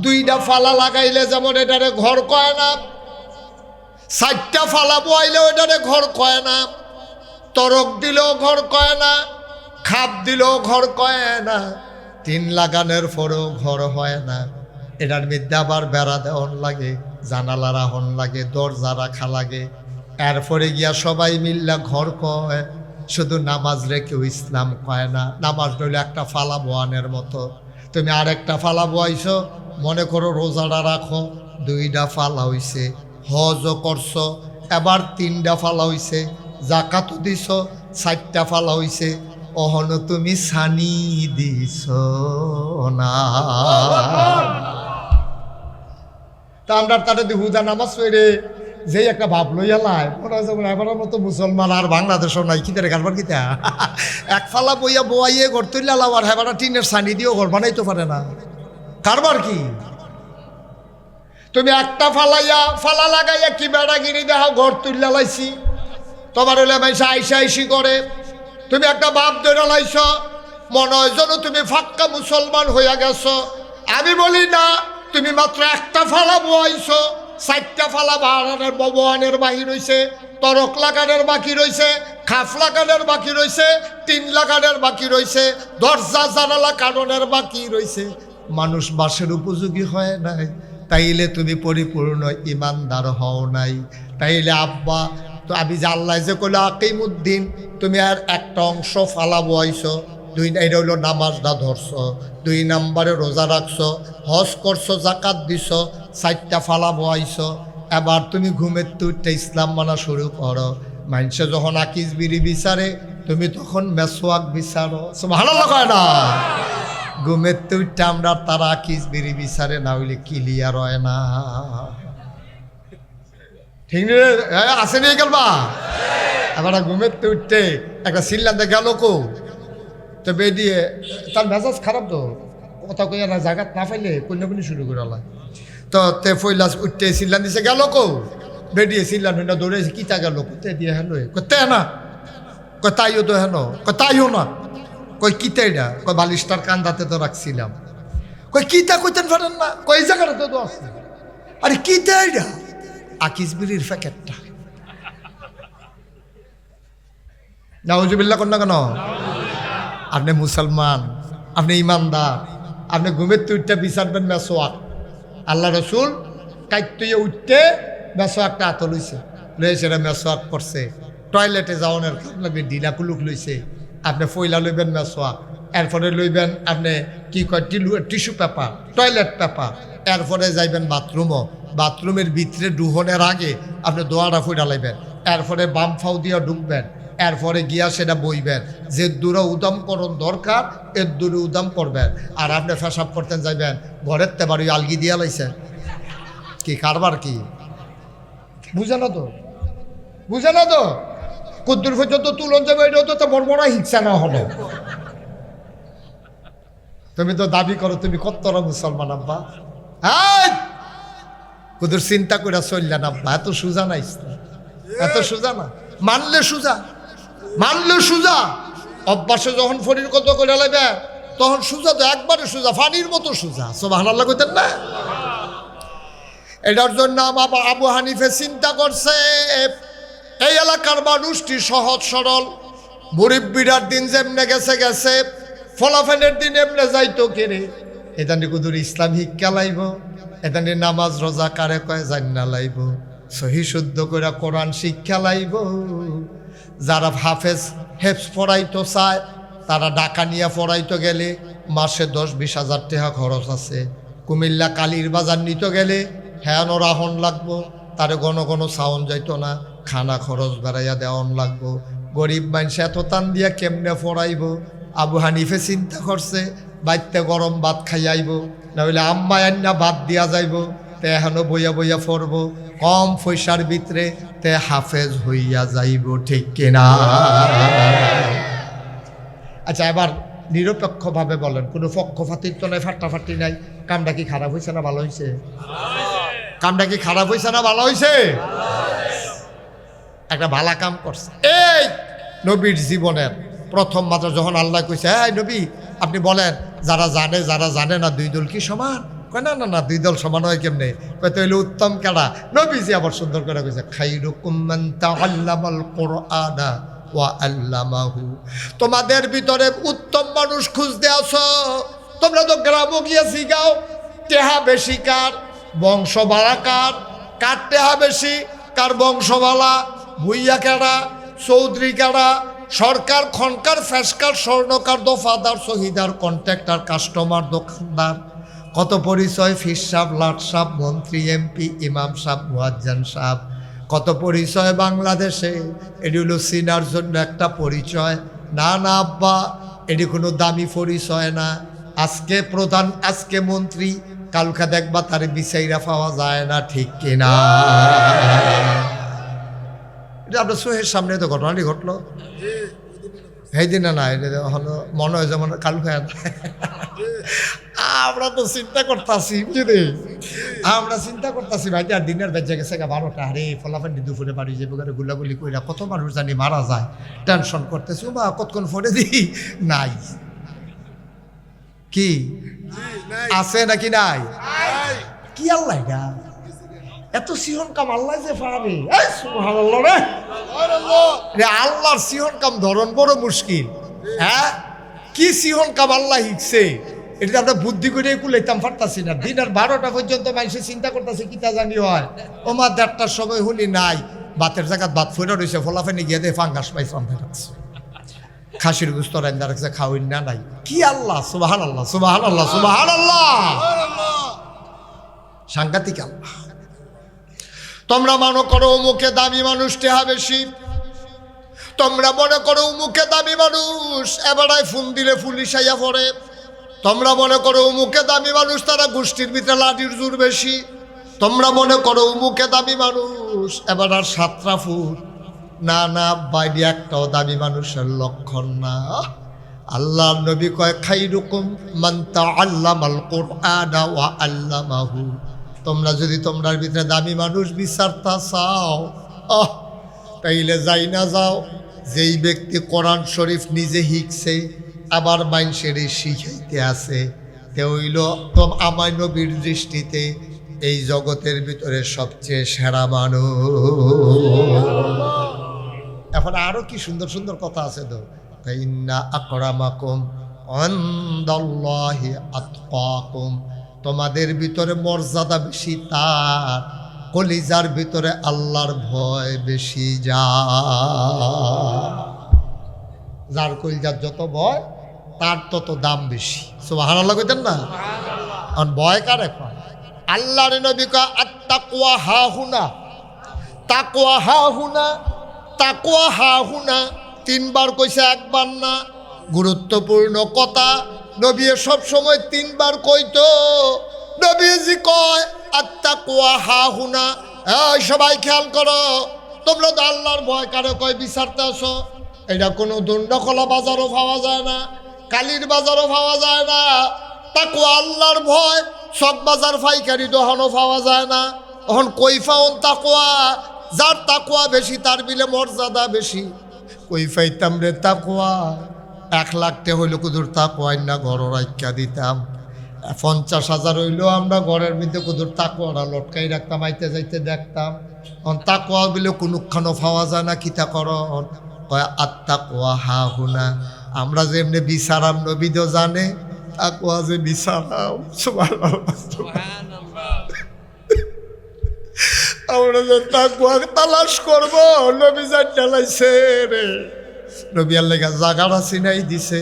2টা ফালা লাগাইলে যেমন এটারে ঘর কয় না 4টা ফালা বইলেও এটারে ঘর কয় না তরক দিলেও ঘর কয় না খাপ দিলেও ঘর কয় না টিন লাগানোর পরেও ঘর হয় না এটার মধ্যে আবার বেড়া দেওয়ান লাগে জানালা রাহন লাগে দরজা রাখা লাগে এরপরে গিয়া সবাই মিল্লা ঘর কয় শুধু নামাজ রেখেও ইসলাম কয় না নামাজ রইল একটা ফালা বোয়ানের মতো তুমি আরেকটা ফালা বোয়াইছো মনে করো রোজাটা রাখো 2টা ফালা হইছে হজও করছো এবার 3টা ফালা হইছে জাকাতও দিছ 4টা ফালা হইছে অহনো তুমি সানি দিছ না তা আমরা তাদের হুদা নামাজ পড়ে যেই একটা ভাব লইয়া লাই মনে হচ্ছে এবারের মতো মুসলমান আর বাংলাদেশও নাই কিতারে কারবার কিতা এক ফালা বইয়া বোয়াইয়ে ঘর তুললা লাও আর হেবারা টিনের সানি দিয়েও ঘর বানাইতে পারে না কারবার কি তুমি একটা ফালা লাগাইয়া কি বেড়াগিরি দেখাও ঘর তুললা লাইছি তোমার হলে মাইসা আইসি করে তুমি একটা বাপ ধরে লাইছ মনে হয় যেন তুমি ফাক্কা মুসলমান হইয়া গেছো আমি বলি না তুমি মাত্র একটা ফালা বোয়াইছো 4টা ফালা বাহানের বাকি রয়েছে তরক লাগানোর বাকি রয়েছে খাফ লাগানোর বাকি রয়েছে টিন লাগানোর বাকি রয়েছে দরজা জানালা কারণের বাকি রয়েছে মানুষ বাসের উপযোগী হয় নাই তাইলে তুমি পরিপূর্ণ ইমানদার হও নাই তাইলে আব্বা তো আমি যে আল্লাহ যে কইল আকিমুদ্দিন তুমি আর একটা অংশ ফালা বইছো 2 এটা হইল নামাজটা ধরছো 2 নম্বরে রোজা রাখছো হজ করছো জাকাত দিছো 4টা ফালা বইছো এবার তুমি ঘুমের তুইটা ইসলাম মানা শুরু করো মানুষে যখন আকিজ বিড়ি বিচারে তুমি তখন মেসোয়াক বিচারো সুবহানাল্লাহ কয় না ঘুমের তুইটা আমরা তারা আকিজ বিড়ি বিচারে না হইলে ক্লিয়ার হয় না ঠিক আছে নিয়ে গেলবা এবার ঘুমের তুইটে একটা সিল্লাতে গেল কো তো বেরিয়ে তার মেজাজ খারাপ তো কথা কইয়া না জায়গা না পাইলে কন্যাকুনি শুরু করে আলা তো তে ফইলাস উঠতে সিল্লান দিছে গেল কো বেরিয়ে সিল্লান হইনা দৌড়েছে কিতা গেল কোথায় দিয়ে হেলো কোতে না কয় তাইও তো হেন কয় তাইও না কই কিতা এটা কয় বালিশটার কান্দাতে তো রাখছিলাম কই কিতা কইতেন পারেন না কই এই জায়গাটা তো আছে আরে কিতা এটা আকিস বিড়ির প্যাকেটটা নাউজুবিল্লাহ কন্যা কেন আপনি মুসলমান আপনি ইমানদার আপনি ঘুমের তুইটা বিচারবেন মেসোয়াক আল্লাহ রসুল কাইতুয়ে উঠতে মেসোয়াকটা হাতে লইছে সেটা মেসোয়াক করছে টয়লেটে যাওয়ানোর লাগবে ডিলা কুলুক লইছে আপনি ফইলা লইবেন মেসোয়াক এরপরে লইবেন আপনি কি কয় টিস্যু পেপার টয়লেট পেপার এরপরে যাইবেন বাথরুমও বাথরুমের ভিতরে ডুহনের আগে আপনি দোয়াটা ফুটা লাইবেন এরপরে বাম ফাউ দিয়া ঢুকবেন এরপরে গিয়া সেটা বইবেন যে দূরে উদাম করণ দরকার এর দূরে উদাম করবেন আর আপনি ফেসাব করতেন যাইবেন ঘরের তে বাড়ি আলগি দিয়া লাইছেন কি কারবার কি বুঝে না তো কুদ্দুর পর্যন্ত তুলন যাবে এটাও তো বড় বড় হিংসা না হলো তুমি তো দাবি করো তুমি কত্তরা মুসলমান আব্বা হ্যাঁ কুদ্দুর চিন্তা করে চললেন আব্বা এত সোজা না ইসলাম এত সোজা না মানলে সোজা অভ্যাসে যখন ফরির কত করে লাগবে তখন সোজা তো একবারে সোজা, ফানির মতো সোজা। সুবহানাল্লাহ কইতেন না? এটার জন্য আবু হানিফে চিন্তা করছে এই এলাকার মানুষটি সহজ সরল, মুরিব্বিরার দিন যেমনে গেছে গেছে, ফলাফলের দিন এমনে যাইতো কেরে, এদানি কুদুর ইসলাম শিক্ষা লাইব, এদানি নামাজ রোজা কারে কয় জান্না লাইব, সহি শুদ্ধ করে কোরআন শিক্ষা লাইব। যারা হাফেজ হেফজ পড়াইতো চায় তারা ঢাকা নিয়ে পড়াইতো গেলে মাসে 10-20 হাজার টাকা খরচ আছে। কুমিল্লা কালীর বাজার নিতে গেলে হ্যাঁ রাহন লাগবো, তারে ঘন ঘন সাউন্ড যাইতো না, খানা খরচ বাড়াইয়া দেওয়ান লাগবো। গরিব মানুষ এত টান দিয়া কেমনে পড়াইব? আবু হানিফে চিন্তা করছে বাইতে গরম ভাত খাইয়াইব, নইলে আম্মা আন্না ভাত দিয়া যাইব, তে এখনো বইয়া বইয়া পড়ব, কম পয়সার ভিতরে তে হাফেজ হইয়া যাইব। ঠিক কিনা? আচ্ছা, এবার নিরপেক্ষভাবে বলেন, কোনো পক্ষপাতিত্ব নাই, ফাটাফাটি নাই, কামটা কি খারাপ হয়েছে না ভালো হয়েছে? কামটা কি খারাপ হয়েছে না ভালো হয়েছে? একটা ভালো কাম করছে। এই নবীর জীবনের প্রথম মাত্র যখন আল্লাহ কইছে, এই নবী আপনি বলেন যারা জানে না দুই দল কি সমান? কয় না না না, দুই দল সমান হয় কেমনে? কয় তাইলে উত্তম কেডা? নবীজি আবার সুন্দর করে কইছে, খাইরুকুম মান তাআল্লামাল কুরআনা ওয়া আল্লামাহু। তোমাদের ভিতরে উত্তম মানুষ খুঁজতে আসো। তোমরা তো গ্রামে গিয়ে শিখাও টেহা বেশি কার, বংশ বাড়া কার, কার টেহা বেশি, কার বংশ বালা, ভুইয়া কেডা, চৌধুরী কেডা, সরকার খনকার, ফেসকার, স্বর্ণকার, দফাদার, শহীদার, কন্ট্রাক্টর, কাস্টমার, দোকানদার, কত পরিচয়, ফির সাহেব, লাট সাহেব, মন্ত্রী, এমপি, ইমাম সাহেব, মুয়াজ্জিন সাহেব, কত পরিচয় বাংলাদেশে। এটি হলো চিনার জন্য একটা পরিচয়। না না আব্বা, এটি কোনো দামি পরিচয় না। আজকে প্রধান, আজকে মন্ত্রী, কালকা দেখবা তার বিচাইরা পাওয়া যায় না। ঠিক কিনা? এটা আপনার চোখের সামনে তো ঘটনাটি ঘটলো। সেই দিনে না, এটা মনে হয় যেমন কালকা। আমরা তো চিন্তা করতেছি, আমরা চিন্তা করতেছি ভাই, আর দিনের বেজে গেছে 12টা, আরে ফলাফান্ডি দুপুরে বাড়ি যাবো, গুলাগুলি কইরা কত মানুষ জানি মারা যায়, টেনশন করতেছি। বা কতক্ষণ ফোনে দিই নাই, কি আছে নাকি নাই? কি আল্লাহ এটা এত সিহন কাম আল্লাহ যে পাবে? আল্লাহর সিহন কাম ধরন বড় মুশকিল। হ্যাঁ, কি সিহন কাম আল্লাহ হিকছে, এটা আমরা বুদ্ধি করে কুলাইতাম পারতাছি না। দিনের 12টা পর্যন্ত মানুষের চিন্তা করতেছে কিতা জানি হয়। ওমা 1:30টার সময় শুনি নাই, বাতের জায়গায় বাত ফেরা রয়েছে, ফলাফেনি গিয়ে দিয়ে ফাঙ্গাস পাই ফান্ডা রাখছে, খাসির গুস্ত রান্দা রাখছে, খাওয়াই না নাই। কি আল্লাহ! সুবহানাল্লাহ, সুবহানাল্লাহ, সুবহানাল্লাহ, সাংঘাতিক আল্লাহ। তোমরা মনে করো মুখে দামি মানুষ টেহা বেশি, তোমরা মনে করো মুখে দামি মানুষ এবারায় ফোন দিলে পুলিশ আইয়া পড়ে, তোমরা মনে করো মুখে দামি মানুষ তারা গোষ্ঠীর ভিতরে লাঠির জোর বেশি, তোমরা মনে করো মুখে দামি মানুষ এবার আর 7টা ফুট। না না, বাইরে একটাও দামি মানুষের লক্ষণ না। আল্লাহর নবী কয়, খাইরুকুম মান তাআল্লামাল কুরআনা ওয়া আল্লামাহু। তোমরা যদি তোমরার ভিতরে দামি মানুষ বিচারতা চাও, তাইলে যাই না যাও যেই ব্যক্তি কোরআন শরীফ নিজে শিখছে আবার মানুষের শিখাইতে আছে, তে হইল আমার নবীর দৃষ্টিতে এই জগতের ভিতরে সবচেয়ে সেরা মানুষ। এখন আরো কি সুন্দর সুন্দর কথা আছে তো, ইন্না আকরামাকুম ইনদাল্লাহি আতকাকুম। তোমাদের ভিতরে মর্যাদা বেশি তার কলিজার ভিতরে আল্লাহর ভয় বেশি। যার কলিজার যত ভয় তার তত দাম বেশি। সুবহানাল্লাহ কইতেন না? আর ভয় কারে কয়? আল্লাহর নবী কয়, আত্তাকওয়া হাহুনা, তাকওয়া হাহুনা, তাকওয়া হাহুনা। 3বার কইছে, একবার না। গুরুত্বপূর্ণ কথা, নবী সব সময় 3বার কইতো। নবীজি কয় আত্তাকওয়া হাহুনা। এই সবাই খেয়াল করো, তোমরা তো আল্লাহর ভয় কারে কয় বিচারতে আসো। এটা কোনো দণ্ডকলা বাজারও পাওয়া যায় না, কালীর বাজারও পাওয়া যায় না। তাকওয়া আল্লাহর ভয় সব বাজার পাইকারি দোকানও পাওয়া যায় না। এখন কই পাওন তাকওয়া? যার তাকওয়া বেশি তার বিলে মর্যাদা বেশি। কই পাইতাম রে তাকওয়া? 1,00,000 হইল কুদুর তাকওয়া না ঘর রাইখা দিতাম, 50,000 হইলেও আমরা ঘরের মধ্যে কুদুর তাকওয়াটা লটকাই রাখতাম, আইতে যাইতে দেখতাম। তাকওয়া বলে কোনখানো পাওয়া যায় না, কিতা কর কয় আত্তাকওয়া হা হুনা। আমরা যে এমনি বিচারাম নবীও জানে তাকওয়া যে বিচারাম। আমরা যে তাকওয়া তালাশ করব নবী যা চালাইছে রে, নবী আল্লাহ জাগাটা চিনাই দিছে।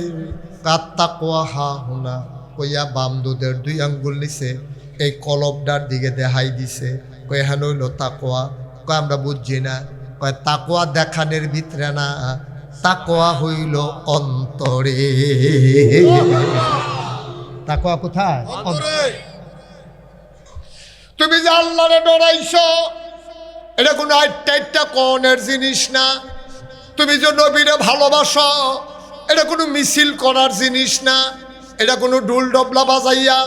আত্তাকওয়া হা হুনা কইয়া বাম দুধের 2 আঙ্গুল নিছে, এই কলবটার দিকে দেখাই দিছে, কয় হ্যাঁ হইল তাকওয়া। কয় আমরা বুঝছি না। কয় তাকওয়া দেখানের ভিতরে না, তাকওয়া হইল অন্তরে। তাকওয়া কোথায়? তুমি যে আল্লাহরে ডরাইছো এটা কোনো আটটা কনের জিনিস না। তুমি যে নবীরে ভালোবাসো এটা কোনো মিছিল করার জিনিস না। এটা কোনো ঢোল ডবলা বাজাইয়া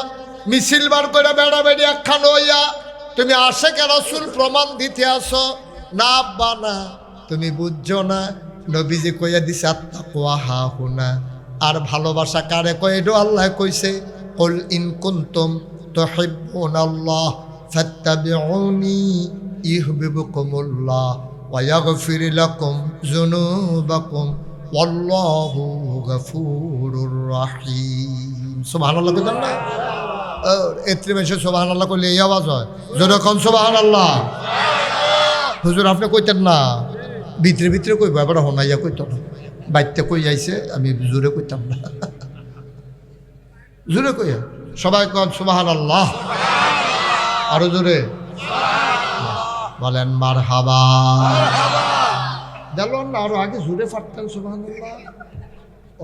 মিছিল বার করে বেড়াবেড়ি একখান হইয়া তুমি আশেকে রাসূল প্রমাণ দিতে আসো না বানা। তুমি বুঝছো না নবীজি কইয়া দিছে আত্তাকওয়া হা হুনা। আর ভালোবাসা কারে কয়? এটা আল্লাহ কইছে, কুল ইন কুনতুম তুহিব্বুনাল্লাহ ফাত্তাবিউনি ইউহিব্বুকুমুল্লাহ ওয়া ইয়াগফির লাকুম যুনুবাকুম ওয়াল্লাহু গফুরুর রহিম। সুবহানাল্লাহ কইতাম না? এত্রি মেশে সুবহানাল্লাহ কইলে এই আওয়াজ হয়। জোরে কোন সুবহানাল্লাহ। হুজুর আপনি কইতেন না, ভিতরে ভিতরে কইব, এবার হনাইয়া কইত না, বাইতে কই আইছে, আমি জোরে কইতাম না, জোরে কইয়া সবাই কন সুবহানাল্লাহ। আরো জোরে বলেন মারহাবা। দেলন না আরো আগে জোরে ফাটতেন সুবহানাল্লাহ।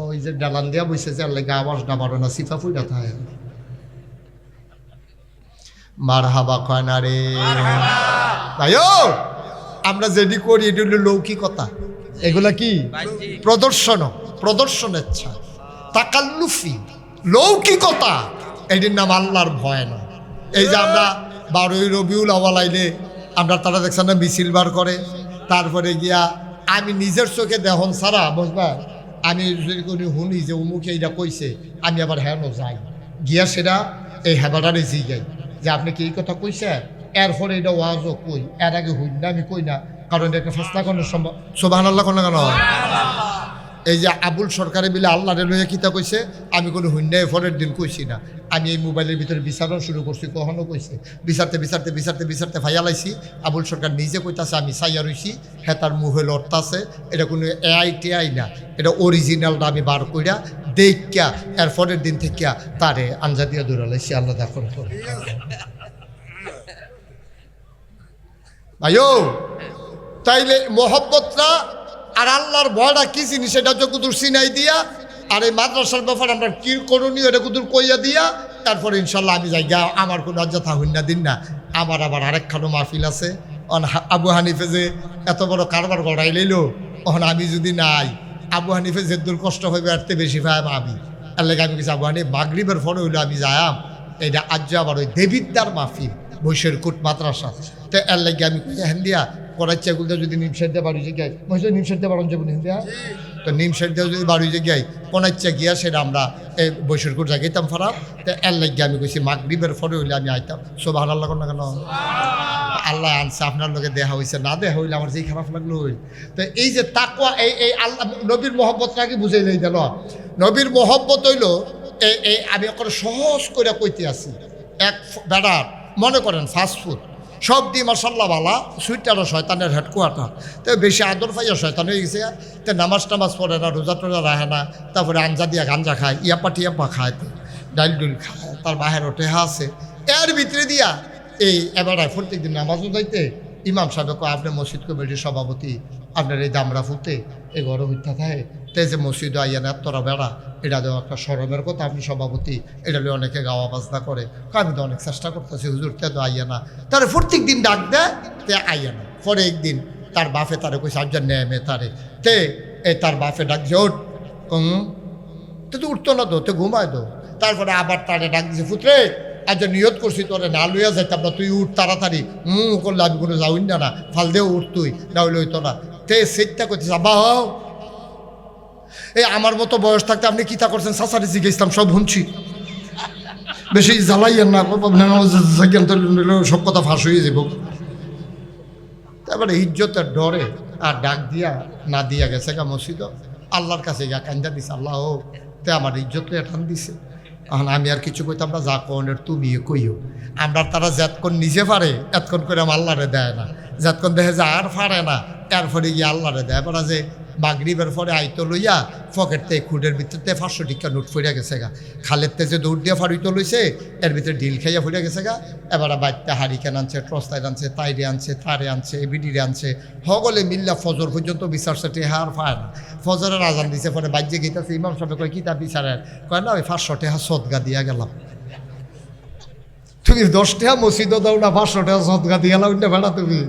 ওই যে ডালান দিয়া বসেছে আল্লাহ আওয়াজ না বাড়ো না, সিফা ফুইটা থাকে। মারহাবা কয় না রে ভাইও। আমরা যেটি করি এটি হলো লৌকিকতা, এগুলা কি প্রদর্শনেচ্ছা, তাকাল্লুফি লৌকিকতা। এটির নাম আল্লাহর ভয় না। এই যে আমরা 12ই রবিউল আউয়াল আইলে আমরা তারা দেখছেন না মিছিল বার করে, তারপরে গিয়া আমি নিজের চোখে দেহন ছাড়া বুঝবা, আমি যদি কোনো শুনি যে উমুকে এইটা কইছে, আমি আবার হ্যাঁ যাই গিয়া সেটা এই হেবাটারে জিগাই যে আপনি কি এই কথা কইছে, এরপরে এটা ওয়াজও কই, এর আগে হই না আমি কই না, কারণ এটা ফাসলা করার সম্ভব। সুবহানাল্লাহ কোন কেন? এই যে আবুল সরকারে বিলে আল্লাহরে লইয়া কিতা কইছে, আমি কোনো হুন্যায় পরের দিন কইছি না, আমি এই মোবাইলের ভিতরে বিচারণ শুরু করছি, কখনো কইছে বিচারতে ফাইয়ালাইছি। আবুল সরকার নিজে কইতাছে আমি চাইয়া রইছি, হ্যাঁ তার মুহে লড়তাছে, এটা কোনো এআই টেআই না, এটা অরিজিনালটা আমি বার কইরা দেখিয়া এর পরের দিন থেকে তারে আঞ্জা দিয়া দৌড়ালাইছি। আল্লাহ দেখো ভাইও, তাইলে মোহব্বতটা আর আল্লাহর ভয়টা কি জিনিস এটা যকুদুর সিনাই দিয়া, আর এই মাদ্রাসার ব্যাপারে আমরা কি করণীয় এটা কুদুর কইয়া দিয়া, তারপরে ইনশাল্লাহ আমি যাই গা। আমার কোনো অযথা হইনা দিন না। আমার আবার আরেকখানো মাহফিল আছে। আবু হানিফে যে এত বড় কারবার গড়াই লইল, তখন আমি যদি নাই, আবু হানিফে যে দূর কষ্ট হইবে এর বেশি ভাই আমি এর লেগে আমি কিছু আবু হানিফ মাগরিবের ফলে হইলো আমি যাইম। এটা আজ আবার ওই দেবিদ্যার মাহফিল বৈশের কুট মাদ্রাসা, তো এর লেগে আমি হ্যান দিয়া করাচ্চাগুলো যদি নিমসার দিয়ে বাড়ি যাই, নিমসার দিয়ে বাড়ন যাবো নিমদিয়া, তো নিমসার দিয়ে যদি বাড়ি যাই কোনাচ্চা গিয়া সেটা আমরা এই বৈশরকুট জাগাইতাম ফারাম। তো এর লাগে আমি কইছি মাগরিবের পরে হইলে আমি আইতাম। সুবহানাল্লাহ না কেন? আল্লাহ আনছে, আপনার লোকে দেখা হয়েছে, না দেখা হইলে আমার যেই খারাপ লাগলো হইল। তো এই যে তাকওয়া, এই আল্লাহ নবীর মহব্বতটাকে বুঝাই লই দিল। নবীর মহব্বত হইল এই আমি এখন সহজ করে কইতে আছি। এক বেড়ার মনে করেন ফাস্টফুড সব দিয়ে মশাল্লা বালা, সুইটারও শয়তানের হেডকোয়ার্টার, তো বেশি আদর পাইয়া শয়তান হয়ে গেছে। তো নামাজ টামাজ পড়ে না, রোজা টোজা রাখে না, তারপরে আঞ্জা দিয়া গাঞ্জা খায়, ইয়াপ্পা খায়, তো ডাইল ডুল খায়, তার বাহেরও টেহা আছে। এর ভিতরে দিয়া এই এবারে প্রত্যেক দিন নামাজও যাইতে ইমাম সাহেব আপনার মসজিদ কমিটির সভাপতি, আপনার এই দামরা ফুতে এই ঘরে হইতে থাকে, তে যে মসজিদ আইয়া না তোরা বেড়া, এটা দেওয়া একটা সরমের কথা, আপনি সভাপতি, এটা নিয়ে অনেকে গাওয়া বাজনা করে। আমি তো অনেক চেষ্টা করতেছি হুজুর, তে তো আইয়া না, তারে প্রত্যেক দিন ডাক দেয়, তে আইয়া না। পরে একদিন তার বাপে তারে কইছে আজ্জার নেমে তারে, তে এই তার বাপে ডাক যে ওঠ, তো উঠতো না, তো ঘুমায় তো। তারপরে আবার তারে ডাক দিছে, পুত্রে আজ নিয়ত করছি তোরে না লইয়া যাইতাম না, তুই উঠ তাড়াতাড়ি, করলে আমি কোনো যাউন না, ফাল দেও উঠ তুই, না হইলে হইতো না। তে সেটটা করতেছে, আব্বা এই আমার মতো বয়স থাকতে আপনি কী তা করছেন সাসারি জিজ্ঞেসলাম সব শুনছি, বেশি জ্বালাইয়েন না, সব কথা ফাঁস হয়ে যাব। তারপরে ইজ্জতের ডরে আর ডাক দিয়া না দিয়া গেছে গা মসজিদ, আল্লাহর কাছে গা কান্দা দিছে, আল্লাহ ও তে আমার ইজ্জত টান দিছে। এখন আমি আর কিছু কইতাম না, যা কনের তুমিও কইও। আমরা তারা যেতক্ষণ নিজে পারে এতক্ষণ করে আল্লাহরে দেয় না, যেতক্ষণ দেখে যে আর পারে না এরপরে গিয়ে আল্লাহরে দেয়। এবার যে মাগরিবের পরে আইতো লইয়া পকেটতে খুঁটের ভিতরতে 500 টিকা নোট ফুরিয়া গেছে গা, খালের তেজে দৌড় দিয়ে ফাড়িতো লইছে, এর ভিতরে ডিল খাইয়া ফুরিয়া গেছে গা। এবার বাড়িতে হারিকেন আনছে, ট্রস্তাইড আনছে, তাইরে আনছে, তারে আনছে, বিডিরে আনছে, সকলে মিল্লা ফজর পর্যন্ত বিচারছে, টেহা আর পায় না। ফজরের আজান দিছে, পরে বাজ্যে গীতাছে, ইমাম সাহেব কয় কি তা বিচারের, কয় না ওই 500 টাকা সদগা দিয়া গেলাম। তুমি 10 টাকা মসজিদও দাও না, 500 টাকা সদগা দিয়ে গেলাম বেড়া তুমি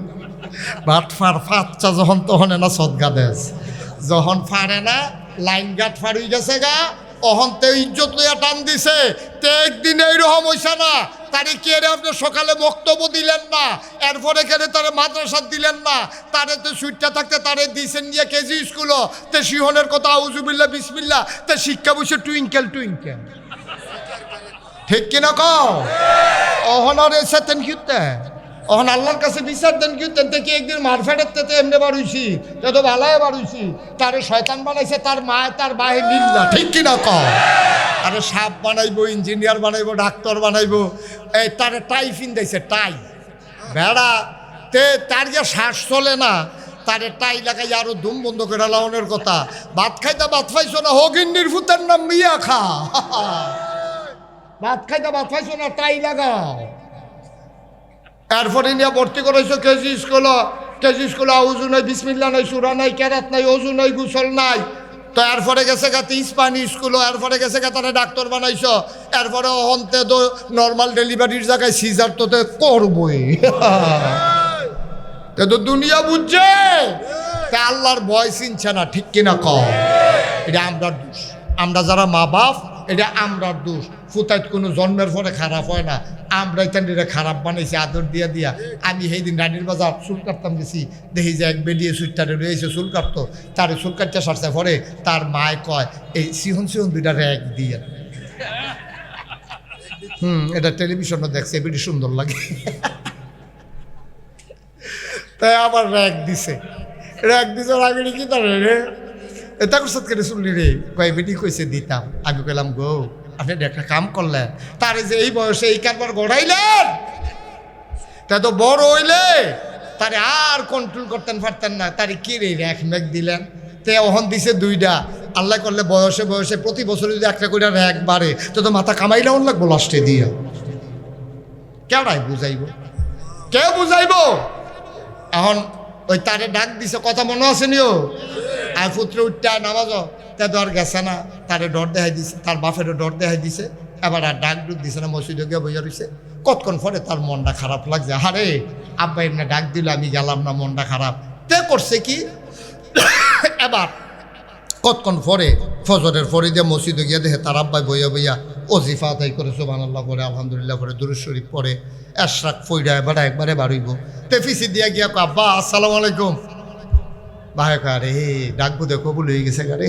ভাট ফার ফাচ্চা যখন তখন না সদগা দেশ, যখন ফারে না লাইন গাট ফাড়ি গেছে গা, অহন তে ইজ্জত লইয়া টান দিছে। তে একদিন এইরকম হইছে না, তারে কে রে আপনি সকালে বক্তব্য দিলেন না, এরপরে কেন তারে মাদ্রাসা দিলেন না, তারে তো সুইটটা থাকতে তারে দিয়েছেন গিয়ে কেজি স্কুল, তে সিহনের কথা আউজুবিল্লা বিসমিল্লা, তে শিক্ষা বসে টুইঙ্কেল টুইঙ্কেল, ঠিক কিনা কও? অহন আর এসে তেন কিউতে অহন আল্লাহর কাছে বিচার দেন কি তেনতে কি একদিন মারফেটের তেতে এমনি বাড়ুইছি, তে তো ভালায় বাড়ুইছি, তারে শয়তান বানাইছে তার মায় তার বাহে লিল্লা, ঠিক কিনা কও? আরে সাপ বানাইবো, ইঞ্জিনিয়ার বানাইবো, ডাক্তার বানাইবো, এই তারে টাই ফিন্দাইছে, টাই বেড়া, তে তার যে শ্বাস চলে না, তারে টাই লাগাই আরো ধুম বন্ধ করে লাউনের কথা। ভাত খাইতে ভাত পাইছো না, হগিন্নির ফুতের নাম মিয়া খা, ভাত খাইতে ভাত পাইছো না, টাই লাগাও। এরপরে নিয়ে ভর্তি করেছো কেজি স্কুল, কেজি স্কুলে আউজু নাই, বিসমিল্লা নাই, সুরা নাই, কেরাত নাই, অজু নাই, গুসল নাই। তো এরপরে গেছে গা ইস্পানি স্কুল, এরপরে গেছে গা তারা ডাক্তার বানাইছ, এরপরে অন্তে তো নর্মাল ডেলিভারির জায়গায় সিজার তোতে করবই। তো দুনিয়া বুঝছে, তা আল্লাহর ভয় চিনছে না, ঠিক কিনা কও? এটা আমরার দোষ, আমরা যারা মা বাপ, এটা আমরার দোষ। ফুতাইত কোনো জন্মের পরে খারাপ হয় না, আমরাই তান্ডিরা খারাপ বানাইছি আদর দিয়া দিয়া। আমি সেই দিন রানীর বাজার চুল কাটতাম গেছি, দেখি যে এক বেলিয়ে সুইটারে রয়েছে চুল কাটতো, তার চুল কাটতে সারছে, পরে তার মায় কয় এই সিহন সিহন দুইটা র্যাক দিয়ে। এটা টেলিভিশনও দেখছে, বেশি সুন্দর লাগে, তাই আবার র্যাক দিছে, আমি কি তার রে এটা করছত কেটে শুনলি রে, কয় বেটি কইছে দিতাম। আমি কইলাম গো আপনি একটা কাম করলেন, তারে যে এই বয়সে এই কারবার গড়াইলেন, তা তো বড় হইলে তারে আর কন্ট্রোল করতেন পারতেন না, তারে কি রে র্যাক ম্যাক দিলেন। তে অহন দিছে 2টা, আল্লাহ করলে বয়সে বয়সে প্রতি বছর যদি একটা করে র্যাক বাড়ে, তো মাথা কামাইলে অন লাগবো লাস্টে দিয়ে। কেডাই বুঝাইব, কে বুঝাইব? এখন ওই তারে ডাক দিছে, কথা মনে আছে নিও, আর পুত্র উঠতে নামাজ, তে ডর গেছে না, তারে ডর দেখাই দিছে, তার বাপেরও ডর দেখাই দিছে, এবার আর ডাক ডুক দিছে না, মসজিদে গিয়ে বইয়া রয়েছে। কতক্ষণ পরে তার মনটা খারাপ লাগছে, আরে আব্বা এমনি ডাক দিল আমি গেলাম না, মনটা খারাপ। তে করছে কি, এবার কতক্ষণ পরে ফজরের পরে দিয়ে মসজিদে গিয়ে দেখে তার আব্বাই বইয়া বইয়া ওজিফা আদায় করে সুবহানাল্লাহ পরে, আলহামদুলিল্লাহ পরে, দুরূদ শরীফ পরে, এশরাক ফইরা এবার একবারে বাড়ইব। তে ফিসি দিয়া গিয়া আব্বা আসসালামু আলাইকুম, ভাই কারে ডাক বুধে কবুল হয়ে গেছে গারে।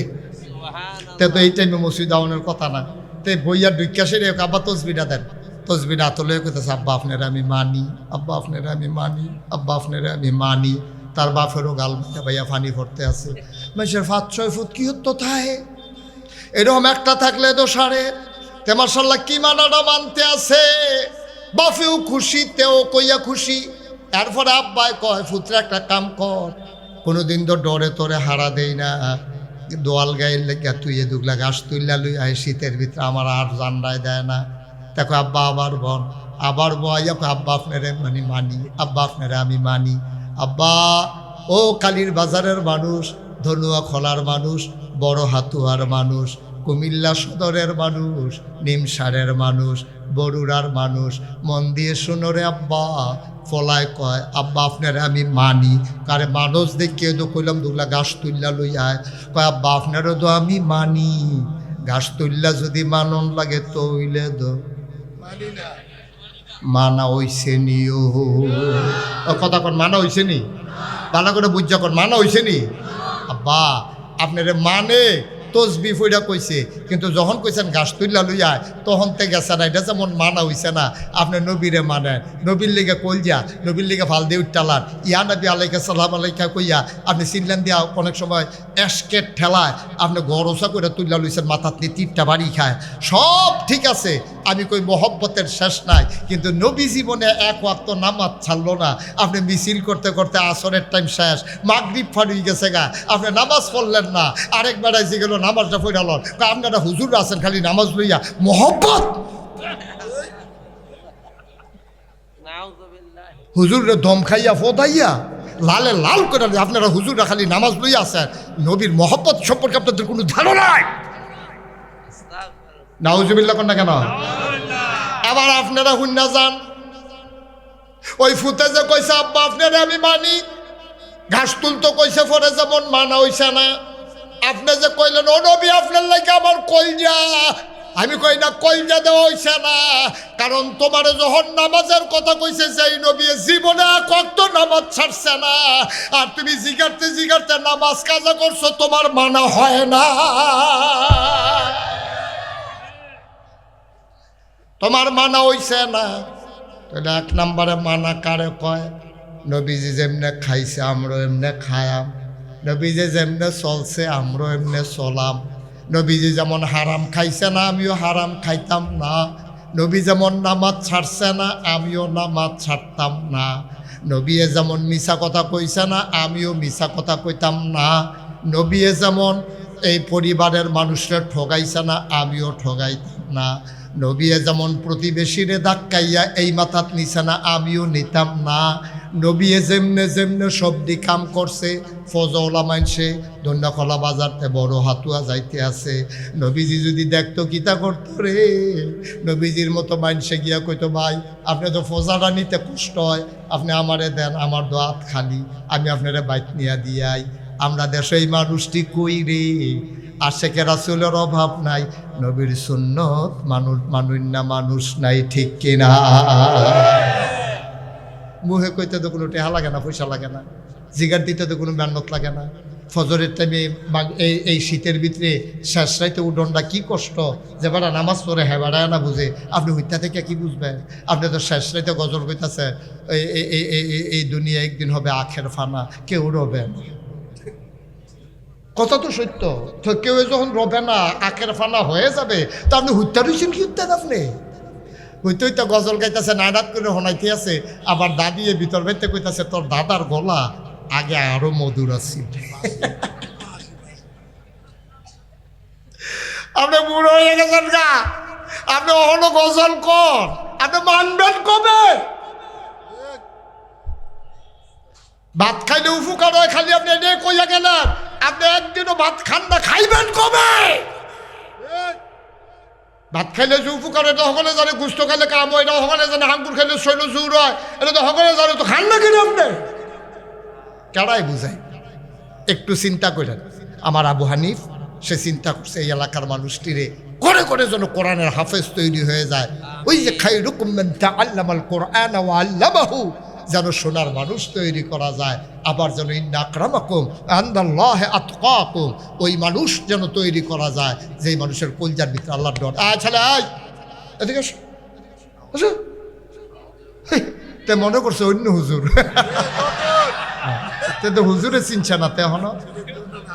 তে তো এই টাইমে মসজিদ আওয়ানোর কথা না, তে বইয়া ঢুকিয়া সেরে আব্বা তসবিটা দেন, তসবিটা আতলে কইতেছে আব্বা আপনারা আমি মানি, আব্বা আপনারা আমি মানি, আব্বা আপনারা আমি মানি। তার বাপেরও গাল ভাইয়া ফানি ভরতে আছে, মানুষের 5-6 ফুট কি হতো থাহে, এরকম একটা থাকলে তো সারে। তে মাশাআল্লাহ কি মানাটা মানতে আছে, বাপেও খুশি, তেও কইয়া খুশি। এরপরে আব্বাই কয় পুত্র একটা কাম কর, কোনোদিন তো ডরে তোরে হারা দেই না, দোয়াল গায়ের লেগে তুই এ দুগলা গাছ তুললা লই আয়, শীতের ভিতরে আমার আর জান্ডায় দেয় না। দেখো আব্বা আবার বল, আবার বয়া আব্বা আপনারে মানে মানি, আব্বা আপনারে আমি মানি। আব্বা ও কালীর বাজারের মানুষ, ধনুয়া খোলার মানুষ, বড় হাতুয়ার মানুষ, কুমিল্লা সদরের মানুষ, নিমসারের মানুষ, বরুড়ার মানুষ, মন দিয়ে শোনো রে আব্বা। ফলায় কয় আব্বা আপনারা আমি মানি, কারে মানুষ দেখিয়ে তো কইলাম দুগলা গাছ তুললা লই আয়, কয় আব্বা আপনারও তো আমি মানি, গাছ তুললা যদি মানন লাগে তইলে তো মানা হইছে নিও। কথা কন মানা হইছে নি, ভালো করে বুঝা কর মানা হইছে নি। আব্বা আপনারে মানে তসবি ফইরা কইছে, কিন্তু যখন কইছেন ঘাস তুললা লইয়া তখন তে গেছে না। এটা যেমন মানা হইছে না, আপনি নবীরে মানেন, নবীর লিগে কলজা, নবীর লিগে ফাল দিয়ে উঠটালার ইয়া নবী আলাইকা সালাম আলাইকা কইয়া আপনি চিনলেন দিয়া অনেক সময় এসকেট ঠেলায় আপনি গরসা করে তুললা লইছেন, মাথার নিয়ে তীরটা বাড়ি খায়। সব ঠিক আছে, আমি কই মহব্বতের শেষ নাই, কিন্তু নবী জীবনে এক ওয়াক্ত নামাজ ছাড়লো না। আপনি মিছিল করতে করতে আসরের টাইম শেষ, মাগরিব ফাড়িয়ে গেছে গা, আপনি নামাজ পড়লেন না। আরেকবার এসে গেল নামাজটা পড়াল, আপনারা হুজুর আছেন খালি নামাজ লইয়া মহব্বত। হুজুরে দম খাইয়া ফোদাইয়া লালে লাল করে আপনারা হুজুররা খালি নামাজ লইয়া আছেন, নবীর মহব্বত সম্পর্কে আপনাদের কোনো ধারণা নাই। নাউজুবিল্লাহ কন না কেন? আবার আপনারা হুন্না যান, ওই ফুতে যে কইছে আব্বা আপনারা আমি মানি, ঘাস তুলতো কইছে পরে যেমন মানা হইছে না। আপনি যে কইলেন ও নবী আপনার লাগে আমার কলজা, আমি কই না কলজা দেওয়া হইছে না, কারণ তোমারে যখন নামাজের কথা কইছে সেই নবী জীবনে কত নামাজ ছাড়ছে না, আর তুমি জিগারতে জিগারতে নামাজ কাজা করছো, তোমার মানা হয় না, তোমার মানা হইছে না। তাহলে এক নম্বরে মানা কারে কয়? নবীজি যেমনে খাইছে আমরা এমনে খায়াম, নবীজি যেমনে চলছে আমরা এমনে চলাম। নবীজি যেমন হারাম খাইছে না আমিও হারাম খাইতাম না, নবী যেমন নামাজ ছাড়ছে না আমিও নামাজ ছাড়তাম না, নবী যেমন মিছা কথা কইছে না আমিও মিছা কথা কইতাম না, নবী যেমন এই পরিবারের মানুষরা ঠগাইছে না আমিও ঠগাইতাম না, নবী যেমন প্রতিবেশীরে ধাক্কাইয়া এই মাথাত নিছে না আমিও নিতাম না, নবী যেমনে যেমনে সবদি কাম করছে ফজওয়ালা মানছে দন্ডাকলা বাজারতে বড় হাতুয়া যাইতে আছে, নবীজি যদি দেখতো কিতা করতো রে, নবীজির মতো মানসে গিয়া কইতো ভাই আপনি তো ফজাটা নিতে কষ্ট হয়, আপনি আমারে দেন, আমার দোয়াত খালি, আমি আপনারে বাইক নিয়া দিয়াই। আমরা দেশে এই মানুষটি কই রে, আশেকে রাসূলের অভাব নাই, নবীর সুন্নত মানুষ না মানুষ নাই, ঠিক কিনা? মুহে কইতে তো কোনো টেহা লাগে না, পয়সা লাগে না, জিগার দিতে তো কোনো মেহনত লাগে না। ফজরের টাইমে এই শীতের ভিতরে শেষ রাইতে উডনটা কি কষ্ট, যে বেড়া নামাজ পড়ে হ্যাঁ বেড়ায় না বুঝে, আপনি হইতা থেকে কি বুঝবেন? আপনি তো শেষ রাইতে গজল কইতাছে এই দুনিয়া একদিন হবে আখের ফানা, কেউ রবে না। কথা তো সত্য, তো কেউ যখন রবে না আখের ফানা হয়ে যাবে, তো আপনি হত্যা রয়েছেন কি হত্যা? আপনি হইতে হইতে গজল গাইতেছে, নাইরাত করে হনাইতে আছে, আবার দাদিয়ে ভিতর বাইতে কইতাছে তোর দাদার গলা আগে আরো মধুর আছে। আপনি বুড়ো হয়ে গেছেন গা, আপনি অহনো গজল কর, আপনি মানবেন কবে? ভাত খাইলে উপকার হয়, খালি আপনি এটাই কইয়া গেলেন, আপনি একদিনও ভাত খান না, খাইবেন কবে? ভাত খাইলে যে উপকার এটা সকলে জানে, গুস্ত খাইলে কাম হয়, এটা সকলে জানে, হাঙ্গুর খাইলে শৈল জোর হয়, এটা তো সকলে জানে, তো খান না কিনে আপনি কেড়াই বুঝাই? একটু চিন্তা করেন। আমার আবু হানিফ সে চিন্তা করছে এই এলাকার মানুষটিরে করে করে যেন কোরআনের হাফেজ তৈরি হয়ে যায়, ওই যে খায়রুকুম মান তাআল্লামাল কোরআন ওয়া আল্লামাহু, যেন সোনার মানুষ তৈরি করা যায়, আবার যেন ইন্না আকরামাকুম ইনদাল্লাহি আতকাকুম, ওই মানুষ যেন তৈরি করা যায় যেই মানুষের কলজার ভিতরে আল্লাহর ডর। ছেলে আয় এদিকে আসো, তে মনে করছে অন্য হুজুর, তে তো হুজুরে চিনছে না, তে হন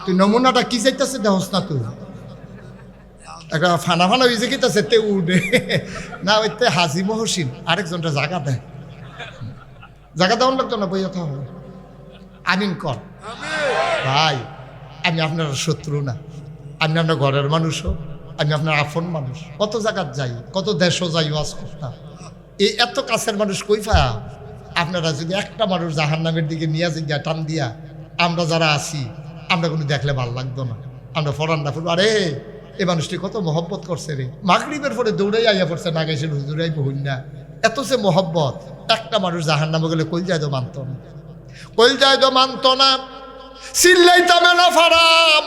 তুই নমুনাটা কি চাইতেছে দেহস না, তুই একটা ফানা ফানা হয়েছে কিতাছে তে উঠে না, ওই তে হাজি মহসিন আরেকজনটা জায়গা দেয়, জায়গা দেওয়ার লাগতো না, বইয়া থাকো আমিন কর ভাই। আমি আপনার শত্রু না, আমি আপনার ঘরের মানুষও, আমি আপনার আপন মানুষ, কত জায়গার যাই, কত দেশও যাই ওয়াজ করতাম, এই এত কাছের মানুষ কই পায়া? আপনারা যদি একটা মানুষ জাহান্নামের দিকে নিয়ে যাই টান দিয়া, আমরা যারা আছি আমরা কোনো দেখলে ভাল লাগতো না, আমরা ফরান্না ফুল, আরে এই মানুষটি কত মহব্বত করছে রে, মাগরিবের পরে দৌড়াই আইয়া পড়ছে, না গেছিল হুজুরাই বহুন না, এত সে মহব্বত। একটা মানুষ জাহান্নামে গেলে কলজায় তো মানত না, কলজায় তো মানত না, চিল্লাইতামে না ফারাম,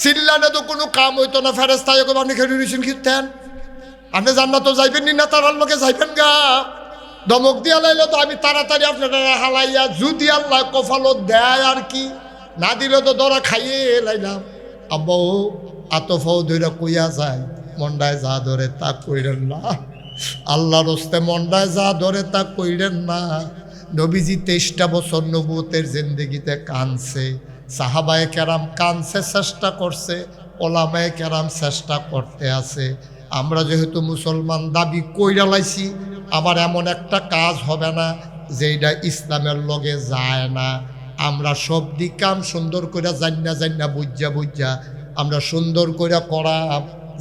চিল্লানে তো কোনো কাম হইতো না। ফেরেস্তায় আপনি খেলে নিয়েছেন কীর্তেন, আপনি জান্নাত যাইবেন নি না, তার লোকে যাইবেন গা, দমক দিয়া লাইলে তো আমি তাড়াতাড়ি আপনারা হালাইয়া, যদি আল্লাহ কফালত দেয় আর কি, না দিলে তো দরা খাইয়ে লাইলাম। আব্বাও আতফাও ধরে কইয়া যায়, মন্ডায় যা ধরে তা কইরেন না, আল্লাহর হস্তে মন্ডায় যা ধরে তা কইরেন না। নবীজি 23টা বছর নবুয়তের জিন্দেগিতে কানছে, সাহাবায়ে কেরাম কানছে, চেষ্টা করছে, ওলামায়ে কেরাম চেষ্টা করতে আছে। আমরা যেহেতু মুসলমান দাবি কইরা লাইছি, আবার এমন একটা কাজ হবে না যেটা ইসলামের লগে যায় না। আমরা সব দিক কাম সুন্দর করে জান্না বুঝা আমরা সুন্দর করে করা,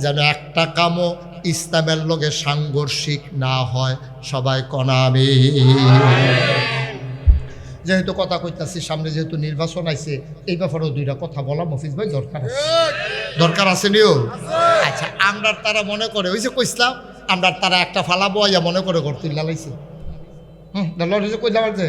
যেন একটা কামও ইসলামের লগে সাংঘর্ষিক না হয়। সবাই কনাবে। যেহেতু কথা কইতাছি, সামনে যেহেতু নির্বাচন আইছে, এই ব্যাপারেও দুইটা কথা বলা মফিজ ভাই দরকার আছে নিও। আচ্ছা, আমরা তারা মনে করে ওই যে কইসলাম, আমরা তারা একটা ফালাবো আইয়া মনে করে ঘর তুল্লা লাইছে। কইলাম যে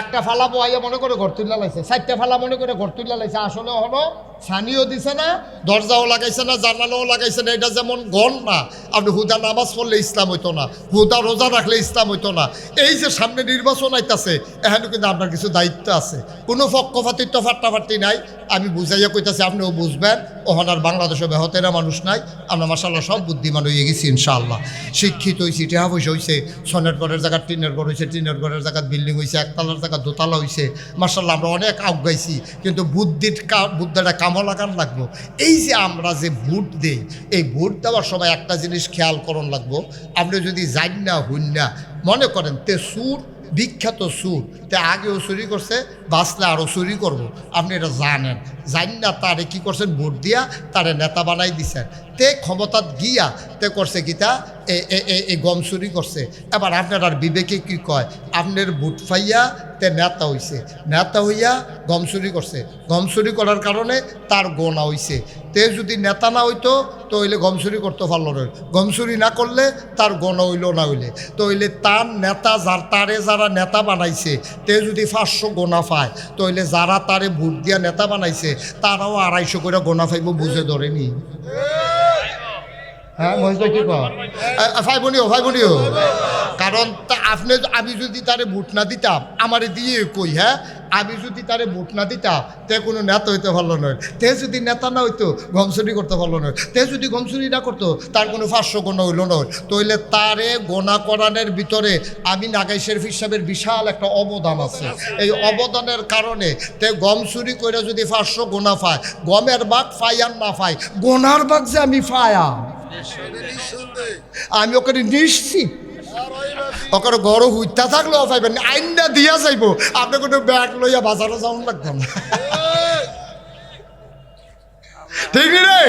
একটা ফালা বইয়া মনে করে ঘর তুল্লা লাইছে, 4টা ফালা মনে করে ঘর তুল্লা লাইছে। আসলে হলো ছানিও দিছে না, দরজাও লাগাইছে না, জানালাও লাগাইছে না। এটা যেমন গণ না, আপনি হুদা নামাজ পড়লে ইসলাম হইতো না, হুদা রোজা রাখলে ইসলাম হইতো না। এই যে সামনে নির্বাচন আইতাছে, এখানে কিন্তু আপনার কিছু দায়িত্ব আছে। কোনো পক্ষপাতিত্ব ফাট্টাফাট্টি নাই। আমি বুঝাইয়া কইতাছি, আপনিও বুঝবেন। ওখানে আর বাংলাদেশে বেহতেরা মানুষ নাই। আমরা মাশাআল্লাহ সব বুদ্ধিমান হয়ে গেছি ইনশাআল্লাহ। শিক্ষিত হয়েছি, টেহা পয়সা হয়েছে, সনের ঘরের জায়গায় টিনের ঘর হয়েছে, টিনের ঘরের জায়গায় বিল্ডিং হয়েছে, একতলার জায়গায় দোতলা হয়েছে। মাশাআল্লাহ আমরা অনেক আগাইছি, কিন্তু বুদ্ধিটা কামও লাগান লাগবো। এই যে আমরা যে ভোট দেই, এই ভোট দেওয়ার সময় একটা জিনিস খেয়াল করন লাগবো। আপনি যদি জান্না হুন্না মনে করেন তে সুর, বিখ্যাত সুর, তে আগেও চুরি করছে, বাঁচলে আরও চুরি করবো, আপনি এটা জানেন। জান্না তারে কি করছেন, ভোট দিয়া তারে নেতা বানাই দিছেন। তে ক্ষমতাত গিয়া তে করছে কিতা, এই গম চুরি করছে। এবার আপনার আর বিবেকে কি কয়, আপনার ভোট পাইয়া তে নেতা হইছে, নেতা হইয়া গম চুরি করছে, গম চুরি করার কারণে তার গোনা হইছে। তে যদি নেতা না হইতো তো হইলে গম চুরি করতে পারলো না, গম চুরি না করলে তার গোনা হইল না হইলে তো হইলে তার নেতা তারে যারা নেতা বানাইছে, তে যদি 500 গোনা পায়, তো হইলে যারা তারে ভোট দিয়া নেতা বানাইছে তারাও 250 করে গোনা পাইব। বুঝে ধরেনি? হ্যাঁ মহিলা কি ভাই বোনিও কারণ আমি যদি তারে ভোট না দিতাম, আমারে দিয়ে কই, হ্যাঁ আমি যদি তারে ভোট না দিতাম, তে কোনো নেতা হইতে পারলো নয়। তে যদি নেতা না হইতো, গমচুরি করতে পারলো নয়। তে যদি গমচুরি না করতো, তার কোনো 500 গোনা হইল নয়। তো হইলে তারে গোনা করানোর ভিতরে আমি নাগাই শরীফ সাহেবের বিশাল একটা অবদান আছে। এই অবদানের কারণে তে গম চুরি করে যদি 500 গোনা পায়, গমের বাঘ পাই আর না পাই, গোনার বাঘ যে আমি পায়া, আমি ওখানে নিশ্চিত। ওখানে গরু হুইতা থাকলেও পাইবেন, আইনটা দিয়া যাইব, আপনি কোনো ব্যাগ লইয়া বাজারে যাওয়ান লাগবে না। ঠিক রে?